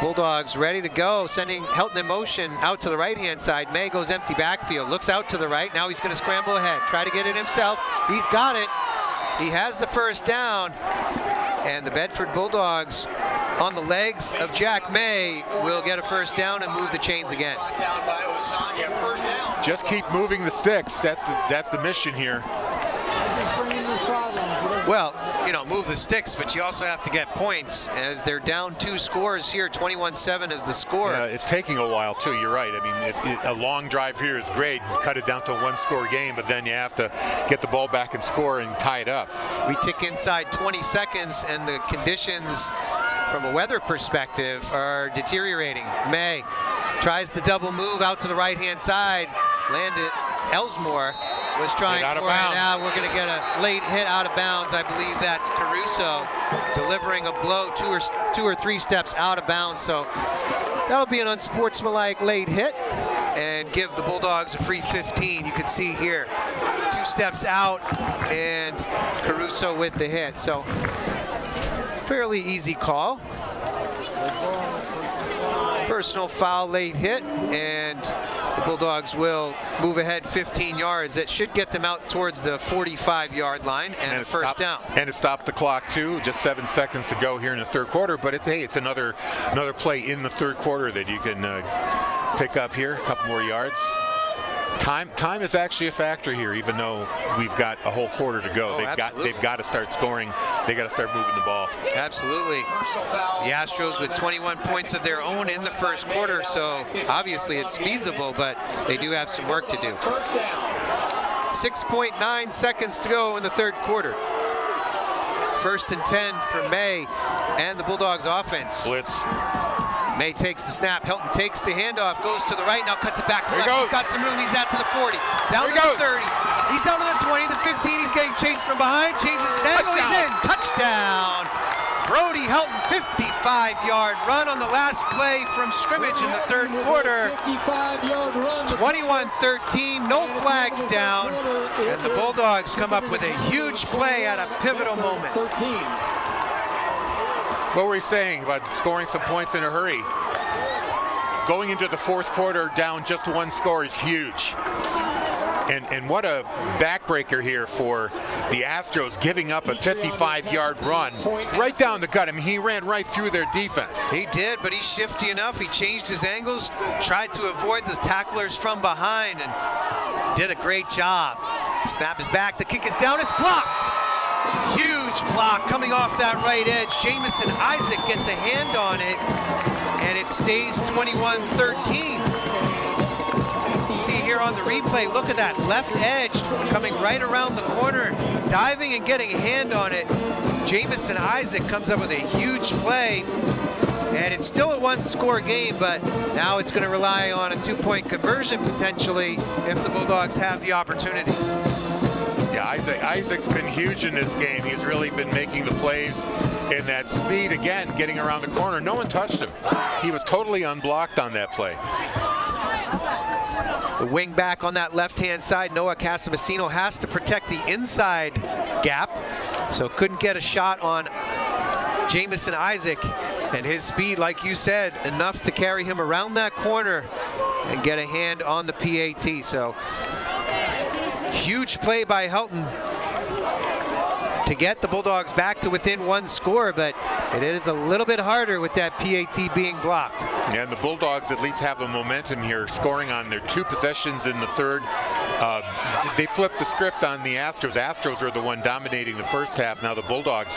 Bulldogs ready to go, sending Helton in motion out to the right-hand side. May goes empty backfield, looks out to the right. Now he's going to scramble ahead, try to get it himself. He's got it. He has the 1st down. And the Bedford Bulldogs, on the legs of Jack May, will get a 1st down and move the chains again. Just keep moving the sticks. That's the mission here. Well, move the sticks, but you also have to get points as they're down 2 scores here. 21-7 is the score. Yeah, it's taking a while too. You're right. I mean, a long drive here is great. Cut it down to a 1-score game, but then you have to get the ball back and score and tie it up. We tick inside 20 seconds, and the conditions from a weather perspective are deteriorating. May tries the double move out to the right-hand side. Landed. Elsmore was trying for it. Now we're going to get a late hit out of bounds. I believe that's Caruso delivering a blow 2 or 3 steps out of bounds. So that'll be an unsportsmanlike late hit and give the Bulldogs a free 15. You can see here 2 steps out and Caruso with the hit. So fairly easy call. Personal foul, late hit, and the Bulldogs will move ahead 15 yards. That should get them out towards the 45-yard line and a 1st down. And it stopped the clock too. Just 7 seconds to go here in the 3rd quarter. But it's another play in the 3rd quarter that you can pick up here. A couple more yards. Time is actually a factor here, even though we've got a whole quarter to go. They've got to start scoring. They got to start moving the ball. Absolutely. The Astros with 21 points of their own in the 1st quarter, so obviously it's feasible, but they do have some work to do. 6.9 seconds to go in the 3rd quarter. 1st and 10 for May and the Bulldogs offense. Blitz. May takes the snap. Helton takes the handoff, goes to the right, now cuts it back to left. He's got some room. He's out to the 40, down to the 30. He's down to the 20, the 15. He's getting chased from behind. Changes his angle. He's in. Touchdown. Brody Helton, 55-yard run on the last play from scrimmage in the 3rd quarter. 21-13, no flags down, and the Bulldogs come up with a huge play at a pivotal moment. What were you saying about scoring some points in a hurry? Going into the fourth quarter down just one score is huge. And what a backbreaker here for the Astros, giving up a 55-yard run right down the gut. I mean, he ran right through their defense. He did, but he's shifty enough. He changed his angles, tried to avoid the tacklers from behind, and did a great job. Snap is back. The kick is down. It's blocked. Huge block coming off that right edge. Jamison Isaac gets a hand on it, and it stays 21-13. You see here on the replay, look at that left edge coming right around the corner, diving and getting a hand on it. Jamison Isaac comes up with a huge play, and it's still a one-score game, but now it's going to rely on a two-point conversion potentially if the Bulldogs have the opportunity. Yeah, Isaac's been huge in this game. He's really been making the plays, and that speed, again, getting around the corner. No one touched him. He was totally unblocked on that play. The wing back on that left-hand side, Noah Casamasino, has to protect the inside gap, so couldn't get a shot on Jamison Isaac, and his speed, like you said, enough to carry him around that corner and get a hand on the PAT. So huge play by Helton to get the Bulldogs back to within one score, but it is a little bit harder with that PAT being blocked. Yeah, and the Bulldogs at least have a momentum here, scoring on their two possessions in the third. They flipped the script on the Astros. Astros are the one dominating the first half. Now the Bulldogs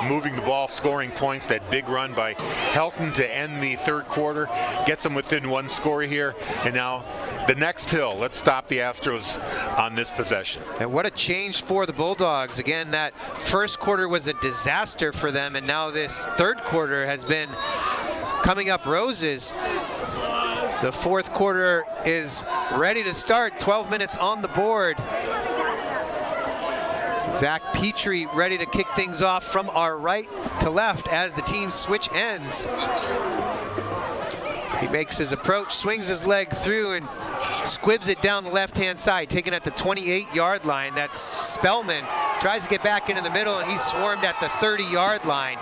moving the ball, scoring points. That big run by Helton to end the third quarter gets them within one score here. And now the next hill. Let's stop the Astros on this possession. And what a change for the Bulldogs. Again, that first quarter was a disaster for them, and now this third quarter has been coming up roses. The fourth quarter is ready to start. 12 minutes on the board. Zach Petrie ready to kick things off from our right to left as the team switch ends. He makes his approach, swings his leg through, and squibs it down the left-hand side, taken at the 28-yard line. That's Spellman. Tries to get back into the middle, and he's swarmed at the 30-yard line.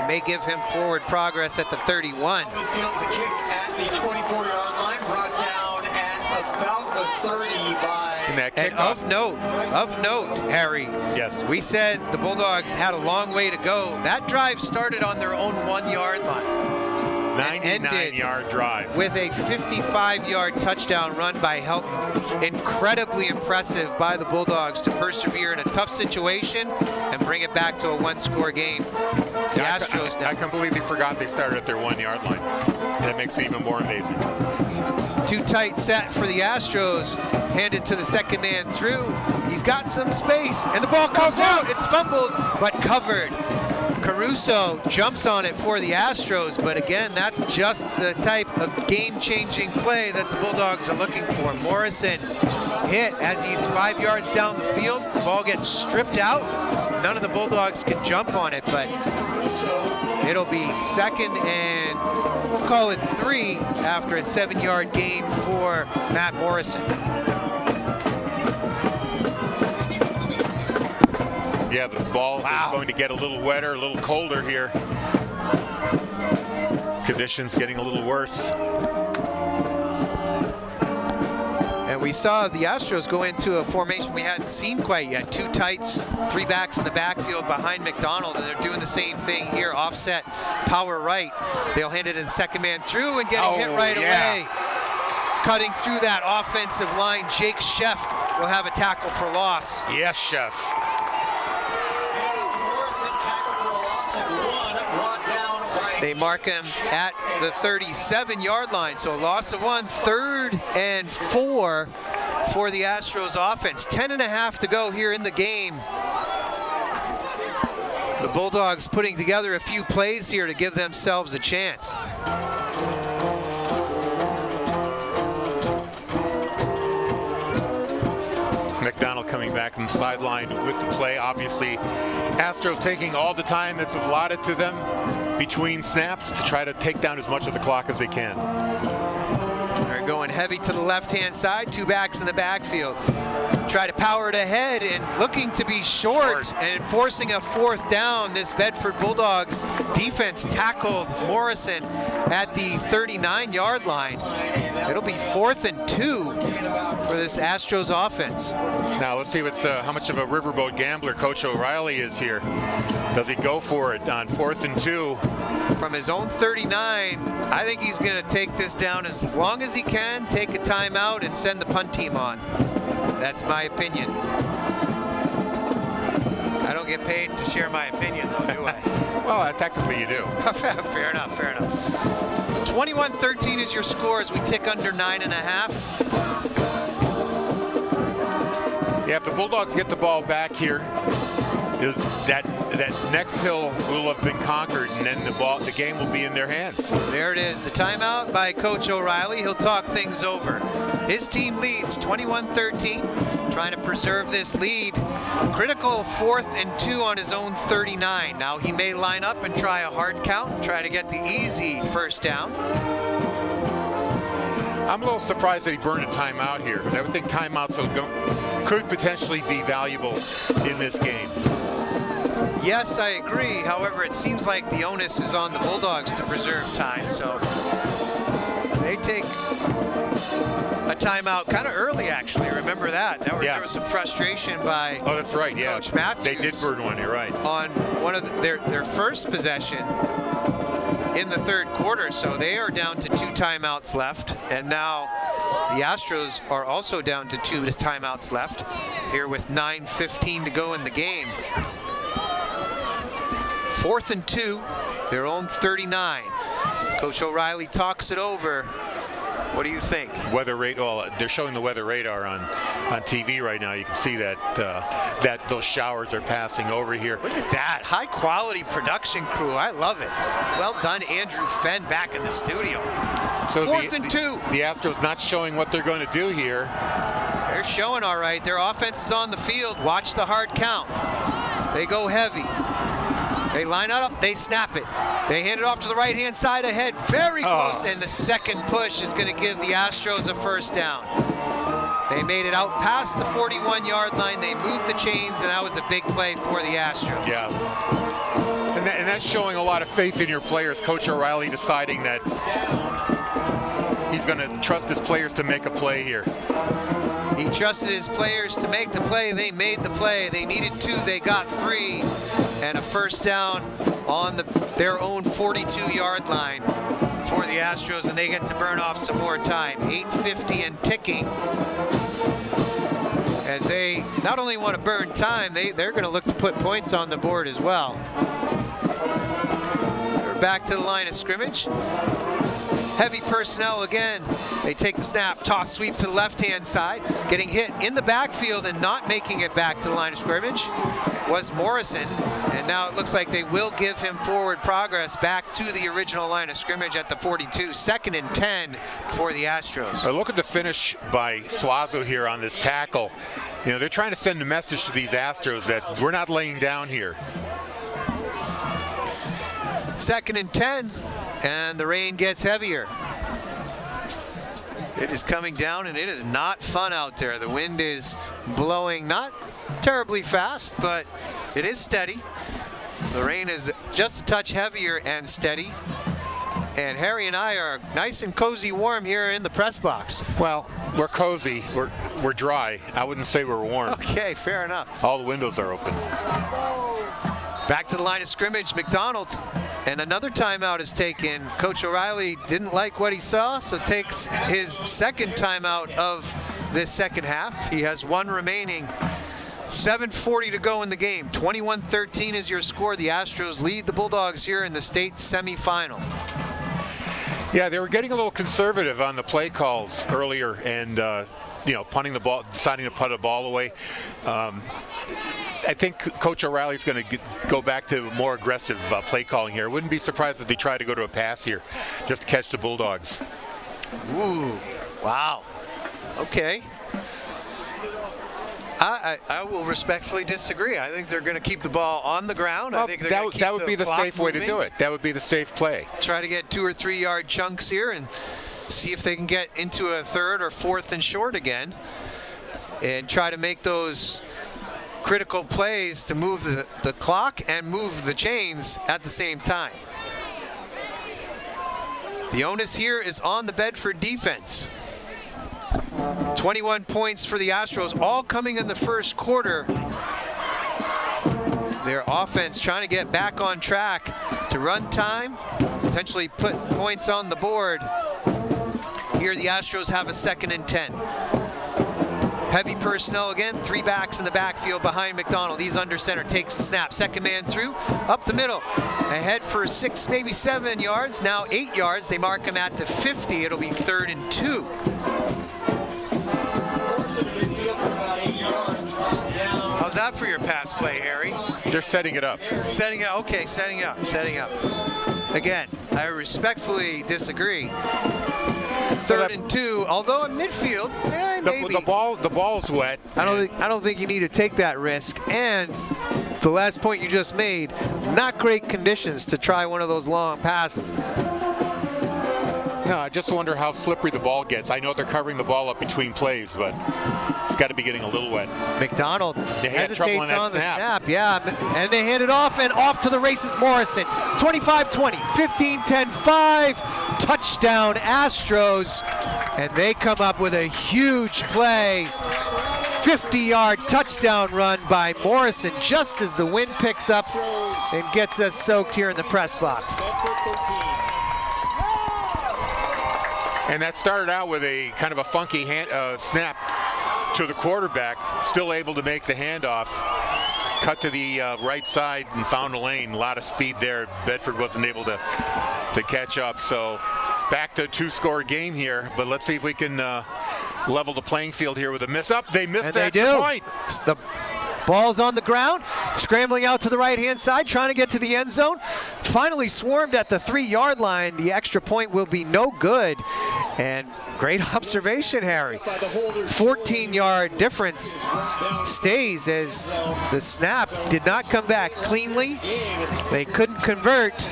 It may give him forward progress at the 31. Fields a kick at the 24-yard line, brought down at about the 30 by... And of note, Harry. Yes. We said the Bulldogs had a long way to go. That drive started on their own 1-yard line. 99-yard drive. With a 55-yard touchdown run by Helton. Incredibly impressive by the Bulldogs to persevere in a tough situation and bring it back to a one-score game. The Astros now. I completely forgot they started at their 1-yard line. That makes it even more amazing. Too tight set for the Astros. Handed to the second man through. He's got some space, and the ball comes out. It's fumbled, but covered. Caruso jumps on it for the Astros, but again, that's just the type of game-changing play that the Bulldogs are looking for. Morrison hit as he's 5 yards down the field. The ball gets stripped out. None of the Bulldogs can jump on it, but it'll be second and we'll call it 3 after a 7-yard gain for Matt Morrison. Yeah, the ball is going to get a little wetter, a little colder here. Conditions getting a little worse. And we saw the Astros go into a formation we hadn't seen quite yet. 2 tights, 3 backs in the backfield behind McDonald, and they're doing the same thing here. Offset, power right. They'll hand it to the second man through and getting hit right away. Cutting through that offensive line, Jake Sheff will have a tackle for loss. Yes, Sheff. They mark him at the 37-yard line, so a loss of 1, 3rd and 4 for the Astros offense. 10.5 to go here in the game. The Bulldogs putting together a few plays here to give themselves a chance. McDonald coming back from the sideline with the play. Obviously, Astros taking all the time that's allotted to them between snaps to try to take down as much of the clock as they can. They're going heavy to the left-hand side, 2 backs in the backfield. try to power it ahead and looking to be short and forcing a 4th down. This Bedford Bulldogs defense tackled Morrison at the 39-yard line. It'll be 4th and 2 for this Astros offense. Now let's see how much of a riverboat gambler Coach O'Reilly is here. Does he go for it on 4th and 2? From his own 39, I think he's going to take this down as long as he can, take a timeout, and send the punt team on. That's my opinion. I don't get paid to share my opinion, though, do I? Well, technically you do. Fair enough, fair enough. 21-13 is your score as we tick under 9.5. Yeah, if the Bulldogs get the ball back here, that next hill will have been conquered, and then the game will be in their hands. There it is, the timeout by Coach O'Reilly. He'll talk things over. His team leads 21-13, trying to preserve this lead. Critical 4th and 2 on his own 39. Now he may line up and try a hard count, try to get the easy 1st down. I'm a little surprised that he burned a timeout here, because I would think timeouts could potentially be valuable in this game. Yes, I agree. However, it seems like the onus is on the Bulldogs to preserve time, so they take a timeout kind of early, actually. Remember that. There was some frustration by that's right, yeah. Coach Matthews. They did burn one, you're right. On one of their first possession in the 3rd quarter, so they are down to 2 timeouts left, and now the Astros are also down to 2 timeouts left here with 9:15 to go in the game. 4th and 2, their own 39. Coach O'Reilly talks it over. What do you think? Weather radar. They're showing the weather radar on TV right now. You can see that those showers are passing over here. Look at that high quality production crew. I love it. Well done, Andrew Fenn, back in the studio. So 4th and 2. The Astros not showing what they're going to do here. They're showing all right. Their offense is on the field. Watch the hard count. They go heavy. They line up, they snap it. They hand it off to the right-hand side ahead, very close, and the second push is going to give the Astros a 1st down. They made it out past the 41-yard line. They moved the chains, and that was a big play for the Astros. Yeah. And that's showing a lot of faith in your players. Coach O'Reilly deciding that he's going to trust his players to make a play here. He trusted his players to make the play. They made the play. They needed 2. They got 3. And a 1st down on their own 42-yard line for the Astros, and they get to burn off some more time. 8:50 and ticking. As they not only want to burn time, they're going to look to put points on the board as well. They're back to the line of scrimmage. Heavy personnel again. They take the snap, toss sweep to the left-hand side. Getting hit in the backfield and not making it back to the line of scrimmage was Morrison. And now it looks like they will give him forward progress back to the original line of scrimmage at the 42. 2nd and 10 for the Astros. Look at the finish by Suazo here on this tackle. You know, they're trying to send a message to these Astros that we're not laying down here. 2nd and 10. And the rain gets heavier. It is coming down, and it is not fun out there. The wind is blowing not terribly fast, but it is steady. The rain is just a touch heavier and steady. And Harry and I are nice and cozy warm here in the press box. Well, we're cozy. We're dry. I wouldn't say we're warm. Okay, fair enough. All the windows are open. Back to the line of scrimmage, McDonald. And another timeout is taken. Coach O'Reilly didn't like what he saw, so takes his 2nd timeout of this 2nd half. He has 1 remaining. 7:40 to go in the game. 21-13 is your score. The Astros lead the Bulldogs here in the state semifinal. Yeah, they were getting a little conservative on the play calls earlier, and punting the ball, deciding to put a ball away. I think Coach O'Reilly's going to go back to more aggressive play calling here. Wouldn't be surprised if they try to go to a pass here just to catch the Bulldogs. Ooh, wow. Okay. I will respectfully disagree. I think they're going to keep the ball on the ground. Well, I think that would be the safe way to do it. That would be the safe play. Try to get 2 or 3 yard chunks here and see if they can get into a 3rd or 4th and short again. and try to make those critical plays to move the clock and move the chains at the same time. The onus here is on the Bedford defense. 21 points for the Astros, all coming in the first quarter. Their offense trying to get back on track to run time, potentially put points on the board. Here the Astros have a 2nd and 10. Heavy personnel again, 3 backs in the backfield behind McDonald. He's under center, takes the snap, second man through, up the middle, ahead for 6, maybe 7 yards, now 8 yards. They mark him at the 50. It'll be 3rd and 2. How's that for your pass play, Harry? They're setting it up. Setting it, okay, setting up. Again, I respectfully disagree. 3rd and 2, although in midfield, maybe. The ball's wet. I don't think you need to take that risk. And the last point you just made, not great conditions to try one of those long passes. No, I just wonder how slippery the ball gets. I know they're covering the ball up between plays, but it's got to be getting a little wet. McDonald hesitates on the snap. Yeah, and they hand it off, and off to the races Morrison. 25-20, 15-10, 5, touchdown Astros, and they come up with a huge play. 50-yard touchdown run by Morrison just as the wind picks up and gets us soaked here in the press box. And that started out with a kind of a funky snap to the quarterback, still able to make the handoff. Cut to the right side and found a lane. A lot of speed there. Bedford wasn't able to catch up. So back to a 2-score game here. But let's see if we can level the playing field here with a miss up. They missed that point. The ball's on the ground, scrambling out to the right-hand side, trying to get to the end zone. Finally swarmed at the 3-yard line. The extra point will be no good. And great observation, Harry. 14-yard difference stays as the snap did not come back cleanly. They couldn't convert,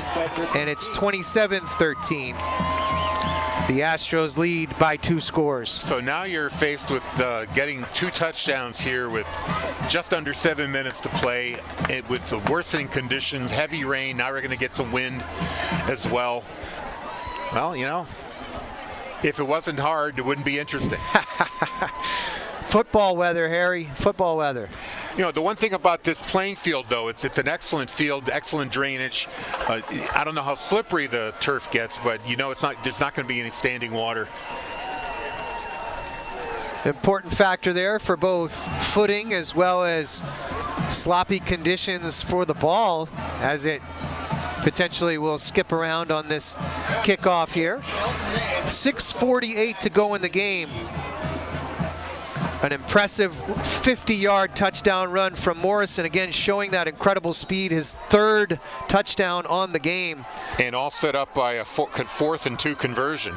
and it's 27-13. The Astros lead by 2 scores. So now you're faced with getting 2 touchdowns here with just under 7 minutes to play. With the worsening conditions, heavy rain, now we're going to get some wind as well. Well, you know, if it wasn't hard, it wouldn't be interesting. Football weather, Harry, football weather. You know, the one thing about this playing field, though, it's an excellent field, excellent drainage. I don't know how slippery the turf gets, but you know there's not going to be any standing water. Important factor there for both footing as well as sloppy conditions for the ball, as it potentially will skip around on this kickoff here. 6:48 to go in the game. An impressive 50-yard touchdown run from Morrison, again showing that incredible speed, his 3rd touchdown on the game. And all set up by a 4th and 2 conversion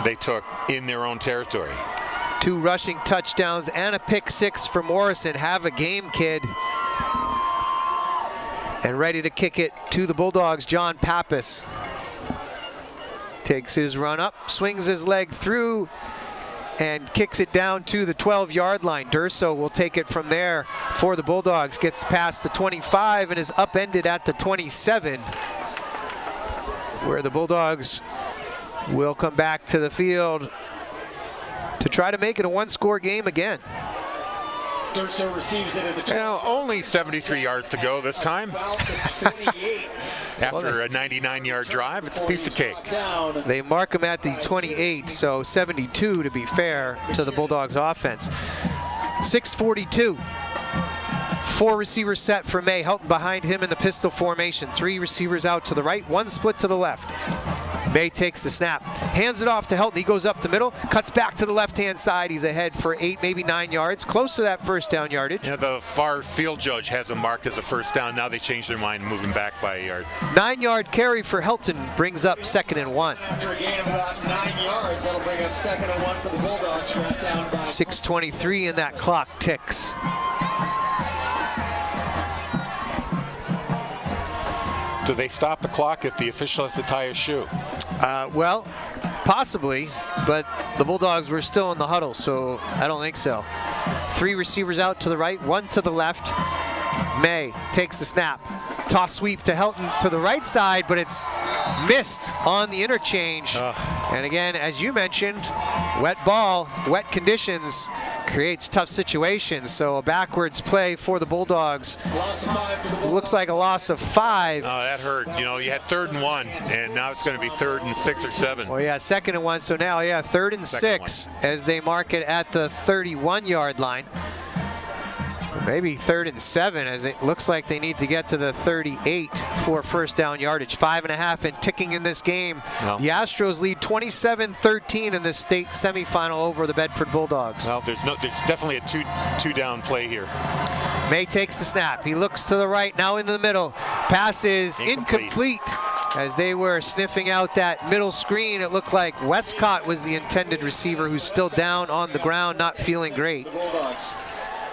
they took in their own territory. 2 rushing touchdowns and a pick 6 for Morrison. Have a game, kid. And ready to kick it to the Bulldogs, John Pappas. Takes his run up, swings his leg through, and kicks it down to the 12-yard line. Durso will take it from there for the Bulldogs. Gets past the 25 and is upended at the 27, where the Bulldogs will come back to the field to try to make it a 1-score game again. Durso receives it at the 12. Well, only 73 yards to go this time. After a 99-yard drive, it's a piece of cake. They mark him at the 28, so 72 to be fair to the Bulldogs offense. 6:42. 4 receivers set for May. Helton behind him in the pistol formation. 3 receivers out to the right, 1 split to the left. May takes the snap, hands it off to Helton. He goes up the middle, cuts back to the left-hand side. He's ahead for 8, maybe 9 yards, close to that first down yardage. Yeah, the far field judge has him marked as a first down. Now they change their mind, moving back by a yard. 9-yard carry for Helton brings up 2nd and 1. After a gain of about 9 yards, that'll bring up 2nd and 1 for the Bulldogs. Down by 6:23 and that clock ticks. Do they stop the clock if the official has to tie his shoe? Well, Possibly, but the Bulldogs were still in the huddle, so I don't think so. 3 receivers out to the right, 1 to the left. May takes the snap. Toss sweep to Helton to the right side, but it's missed on the interchange. And again, as you mentioned, wet ball, wet conditions creates tough situations. So a backwards play for the Bulldogs. Looks like a loss of 5. Oh, that hurt. You know, you had 3rd and 1, and now it's going to be 3rd and 6 or 7. Well, yeah, 2nd and 1. So now, yeah, 3rd and 6 as they mark it at the 31-yard line. Maybe 3rd and 7, as it looks like they need to get to the 38 for first down yardage. 5.5 and ticking in this game. Well, the Astros lead 27-13 in the state semifinal over the Bedford Bulldogs. Well, there's definitely a two down play here. May takes the snap. He looks to the right, now into the middle. Pass is incomplete. As they were sniffing out that middle screen, it looked like Westcott was the intended receiver, who's still down on the ground, not feeling great.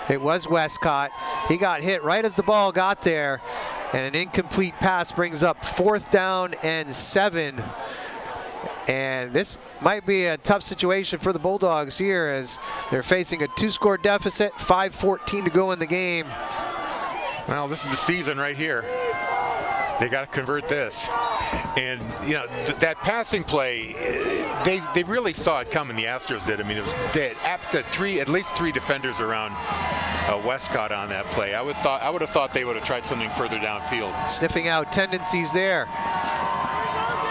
It was Westcott. He got hit right as the ball got there, and an incomplete pass brings up 4th down and 7. And this might be a tough situation for the Bulldogs here, as they're facing a 2-score deficit, 5:14 to go in the game. Well, this is the season right here. They got to convert this. And, you know, that passing play, they really saw it coming, the Astros did. I mean, they had at least 3 defenders around Westcott on that play. I would have thought they would have tried something further downfield. Sniffing out tendencies there.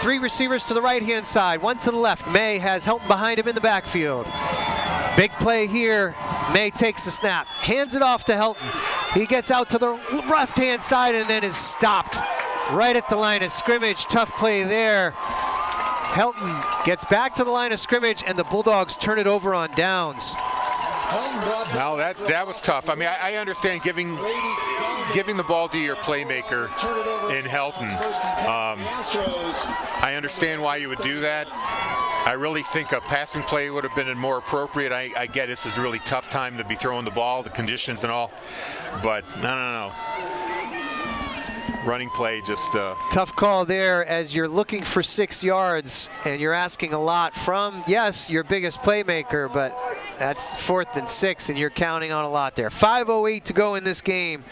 3 receivers to the right-hand side, 1 to the left. May has Helton behind him in the backfield. Big play here. May takes the snap, hands it off to Helton. He gets out to the left-hand side and then is stopped right at the line of scrimmage. Tough play there. Helton gets back to the line of scrimmage, and the Bulldogs turn it over on downs. Now that was tough. I mean, I understand giving the ball to your playmaker in Helton. I understand why you would do that. I really think a passing play would have been more appropriate. I get this is a really tough time to be throwing the ball, the conditions and all, but no. Running play, just tough call there, as you're looking for 6 yards and you're asking a lot from, yes, your biggest playmaker, but that's 4th and 6 and you're counting on a lot there. 5:08 to go in this game,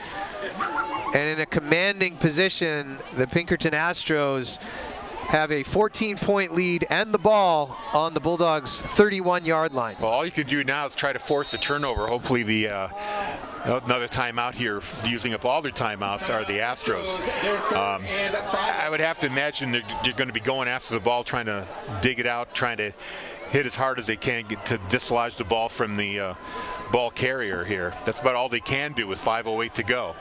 and in a commanding position, the Pinkerton Astros have a 14-point lead and the ball on the Bulldogs' 31-yard line. Well, all you can do now is try to force a turnover. Hopefully another timeout here, using up all their timeouts, are the Astros. I would have to imagine they're going to be going after the ball, trying to dig it out, trying to hit as hard as they can to dislodge the ball from the ball carrier here. That's about all they can do with 5:08 to go.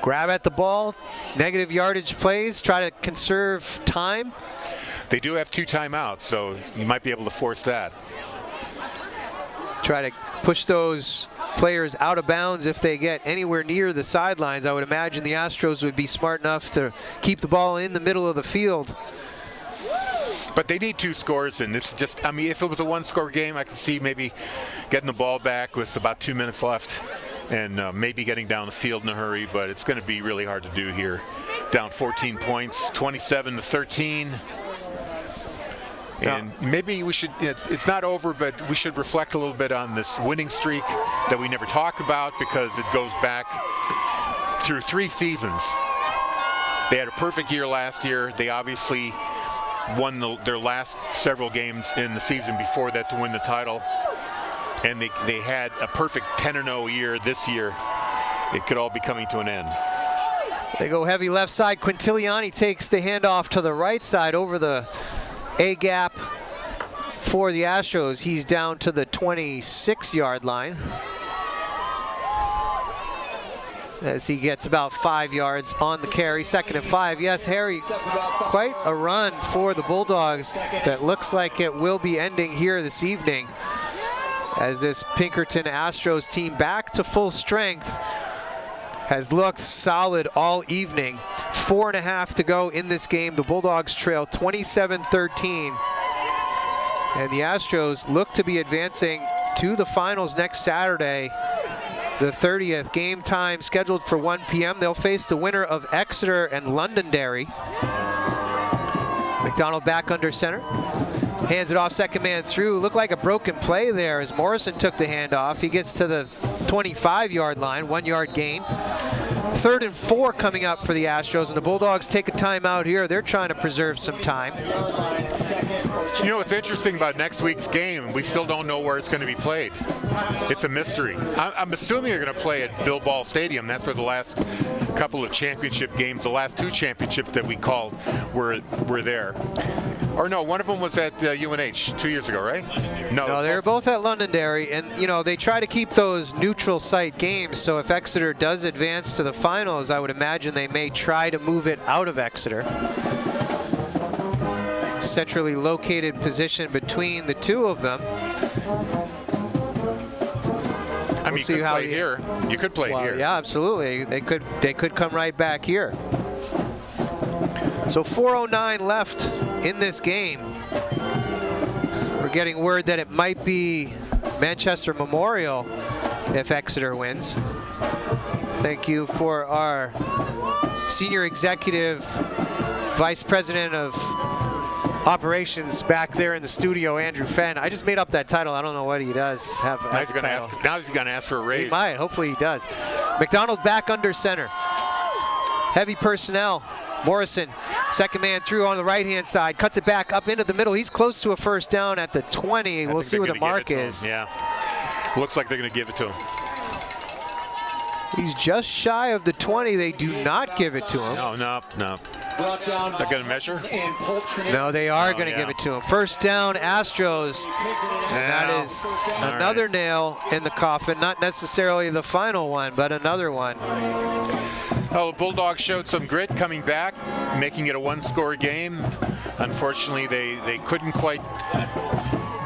Grab at the ball, negative yardage plays, try to conserve time. They do have 2 timeouts, so you might be able to force that. Try to push those players out of bounds if they get anywhere near the sidelines. I would imagine the Astros would be smart enough to keep the ball in the middle of the field. But they need 2 scores, and it's just, I mean, if it was a 1-score game, I could see maybe getting the ball back with about 2 minutes left and maybe getting down the field in a hurry, but it's going to be really hard to do here. Down 14 points, 27-13. And maybe we should, it's not over, but we should reflect a little bit on this winning streak that we never talk about, because it goes back through 3 seasons. They had a perfect year last year. They obviously won their last several games in the season before that to win the title. And they had a perfect 10-0 year this year. It could all be coming to an end. They go heavy left side. Quintiliani takes the handoff to the right side over the A-gap for the Astros. He's down to the 26-yard line, as he gets about 5 yards on the carry. 2nd and 5. Yes, Harry, quite a run for the Bulldogs that looks like it will be ending here this evening, as this Pinkerton Astros team, back to full strength, has looked solid all evening. 4.5 to go in this game. The Bulldogs trail 27-13. And the Astros look to be advancing to the finals next Saturday, the 30th. Game time scheduled for 1 p.m. They'll face the winner of Exeter and Londonderry. McDonald back under center. Hands it off, second man through. Looked like a broken play there as Morrison took the handoff. He gets to the 25-yard line, 1-yard gain. 3rd and 4 coming up for the Astros, and the Bulldogs take a timeout here. They're trying to preserve some time. You know what's interesting about next week's game? We still don't know where it's going to be played. It's a mystery. I'm assuming they're going to play at Bill Ball Stadium. That's where the last couple of championship games, the last 2 championships that we called were there. Or no, one of them was at UNH 2 years ago, right? No, they were both at Londonderry, and you know they try to keep those neutral site games. So if Exeter does advance to the finals, I would imagine they may try to move it out of Exeter. Centrally located position between the two of them. I mean, you could play here. You could play here. Yeah, absolutely. They could come right back here. So 4:09 left in this game. We're getting word that it might be Manchester Memorial if Exeter wins. Thank you for our senior executive vice president of operations back there in the studio, Andrew Fenn. I just made up that title. I don't know what he does have as a title. Now he's going to ask for a raise. He might. Hopefully he does. McDonald back under center. Heavy personnel. Morrison, second man through on the right-hand side, cuts it back up into the middle. He's close to a first down at the 20. We'll see where the mark is. Yeah, looks like they're going to give it to him. He's just shy of the 20. They do not give it to him. No. They're going to measure? No, they are going to give it to him. First down, Astros. And that is another nail in the coffin. Not necessarily the final one, but another one. Oh, the Bulldogs showed some grit coming back, making it a one-score game. Unfortunately, they couldn't quite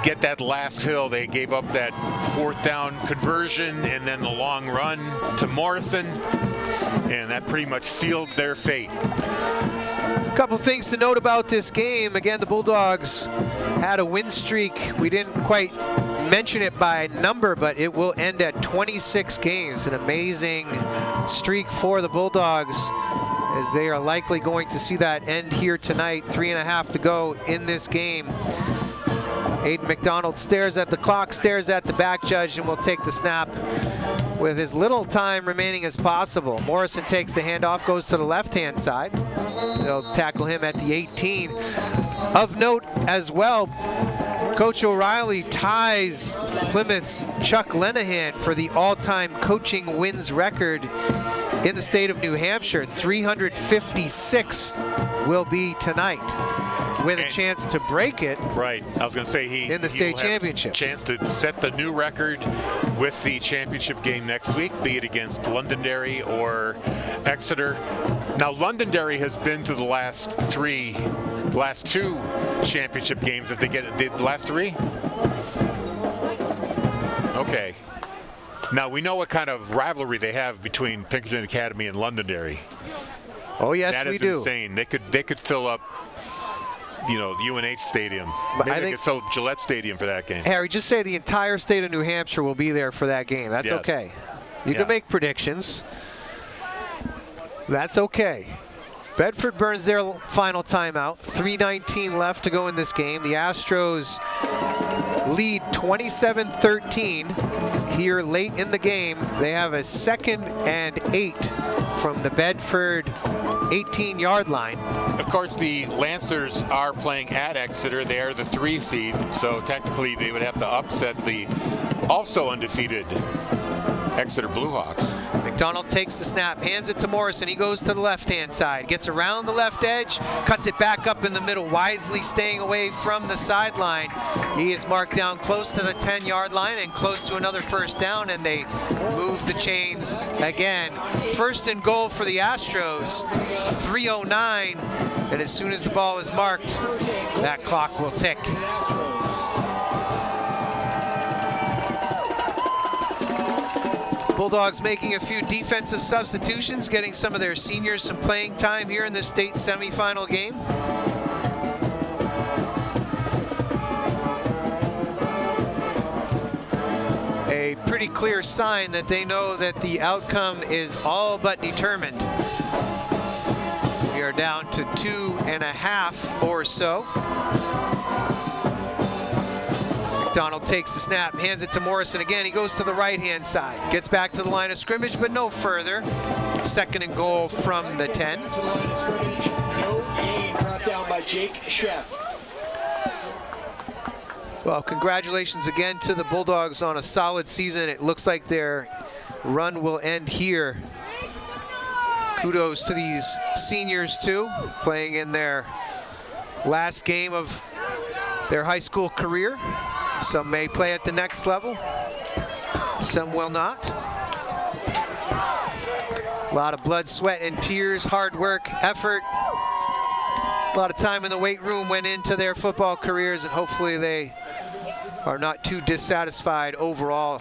get that last hill. They gave up that 4th down conversion and then the long run to Morrison, and that pretty much sealed their fate. A couple things to note about this game. Again, the Bulldogs had a win streak. We didn't quite mention it by number, but it will end at 26 games. An amazing streak for the Bulldogs, as they are likely going to see that end here tonight. 3.5 to go in this game. Aiden McDonald stares at the clock, stares at the back judge, and will take the snap with as little time remaining as possible. Morrison takes the handoff, goes to the left-hand side. They'll tackle him at the 18. Of note as well, Coach O'Reilly ties Plymouth's Chuck Lenahan for the all-time coaching wins record in the state of New Hampshire. 356 will be tonight, with a chance to break it. Right. I was going to say he in the state championship. Chance to set the new record with the championship game next week, be it against Londonderry or Exeter. Now, Londonderry has been to the last 2 championship games. If they get it, the last 3. Okay. Now we know what kind of rivalry they have between Pinkerton Academy and Londonderry. Oh yes, we do. That is insane. They could fill up, you know, UNH Stadium. Maybe they could fill up Gillette Stadium for that game. Harry, just say the entire state of New Hampshire will be there for that game. That's okay. You can make predictions. That's okay. Bedford burns their final timeout. 3:19 left to go in this game. The Astros lead 27-13 here late in the game. They have a 2nd and 8 from the Bedford 18-yard line. Of course, the Lancers are playing at Exeter. They are the 3 seed, so technically they would have to upset the also undefeated Exeter Bluehawks. McDonald takes the snap, hands it to Morrison. He goes to the left-hand side, gets around the left edge, cuts it back up in the middle, wisely staying away from the sideline. He is marked down close to the 10-yard line and close to another first down, and they move the chains again. 1st and goal for the Astros, 3:09, and as soon as the ball is marked, that clock will tick. Bulldogs making a few defensive substitutions, getting some of their seniors some playing time here in the state semifinal game. A pretty clear sign that they know that the outcome is all but determined. We are down to 2.5 or so. McDonald takes the snap, hands it to Morrison again. He goes to the right-hand side, gets back to the line of scrimmage, but no further. 2nd and goal from the 10. To the line of scrimmage, no gain, brought down by Jake Sheff. Well, congratulations again to the Bulldogs on a solid season. It looks like their run will end here. Kudos to these seniors too, playing in their last game of their high school career. Some may play at the next level, some will not. A lot of blood, sweat, and tears, hard work, effort. A lot of time in the weight room went into their football careers, and hopefully they are not too dissatisfied overall,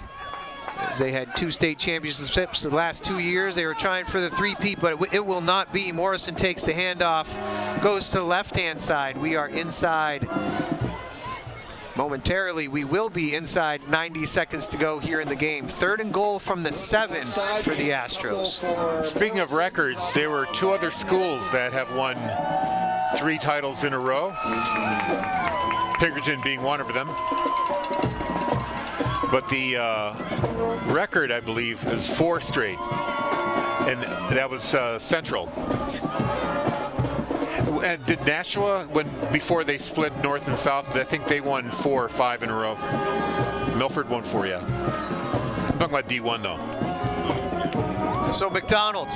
as they had 2 state championships the last 2 years. They were trying for the 3-peat, but it will not be. Morrison takes the handoff, goes to the left-hand side. We are inside. Momentarily, we will be inside 90 seconds to go here in the game. 3rd and goal from the 7 for the Astros. Speaking of records, there were 2 other schools that have won 3 titles in a row. Pinkerton being one of them. But the record, I believe, is 4 straight. And that was Central. And did Nashua, before they split north and south, I think they won 4 or 5 in a row. Milford won 4, yeah. I'm talking about D1 though. So McDonald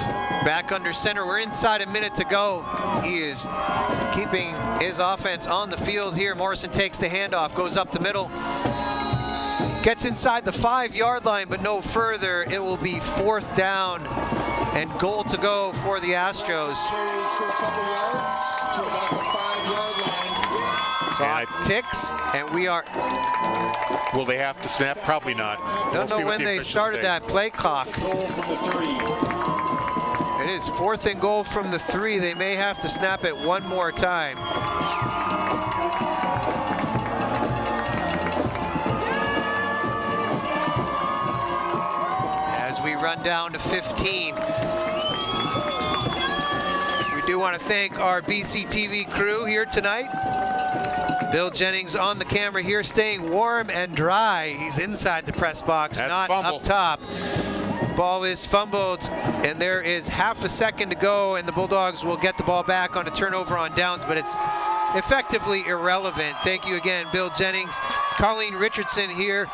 back under center. We're inside a minute to go. He is keeping his offense on the field here. Morrison takes the handoff, goes up the middle. Gets inside the 5-yard line, but no further. It will be 4th down and goal to go for the Astros. Carries for a couple yards to about the 5-yard line. Clock ticks, and we are... Will they have to snap? Probably not. Don't know when they started that play clock. Goal from the 3. It is 4th and goal from the 3. They may have to snap it one more time. As we run down to 15. We do want to thank our BCTV crew here tonight. Bill Jennings on the camera here, staying warm and dry. He's inside the press box, That's not fumble. up top. Ball is fumbled, and there is half a second to go, and the Bulldogs will get the ball back on a turnover on downs, but it's effectively irrelevant. Thank you again, Bill Jennings. Colleen Richardson here.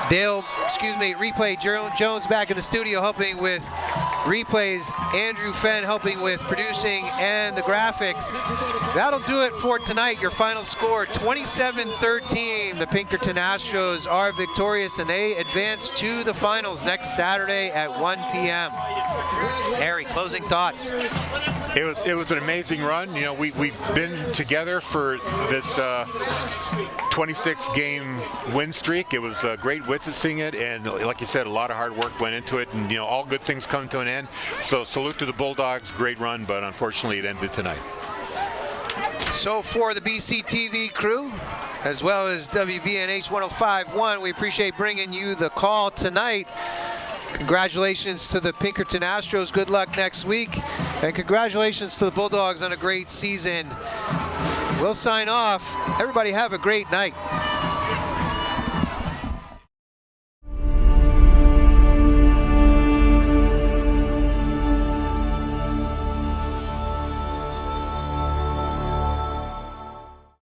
Replay Jones back in the studio helping with replays. Andrew Fenn helping with producing and the graphics. That'll do it for tonight. Your final score, 27-13. The Pinkerton Astros are victorious, and they advance to the finals next Saturday at 1 p.m. Harry, closing thoughts. It was an amazing run. You know, we've been together for this 26-game win streak. It was great witnessing it, and like you said, a lot of hard work went into it, and all good things come to an end. So salute to the Bulldogs, great run, but unfortunately it ended tonight. So for the BCTV crew, as well as WBNH 105.1, we appreciate bringing you the call tonight. Congratulations to the Pinkerton Astros. Good luck next week. And congratulations to the Bulldogs on a great season. We'll sign off. Everybody have a great night.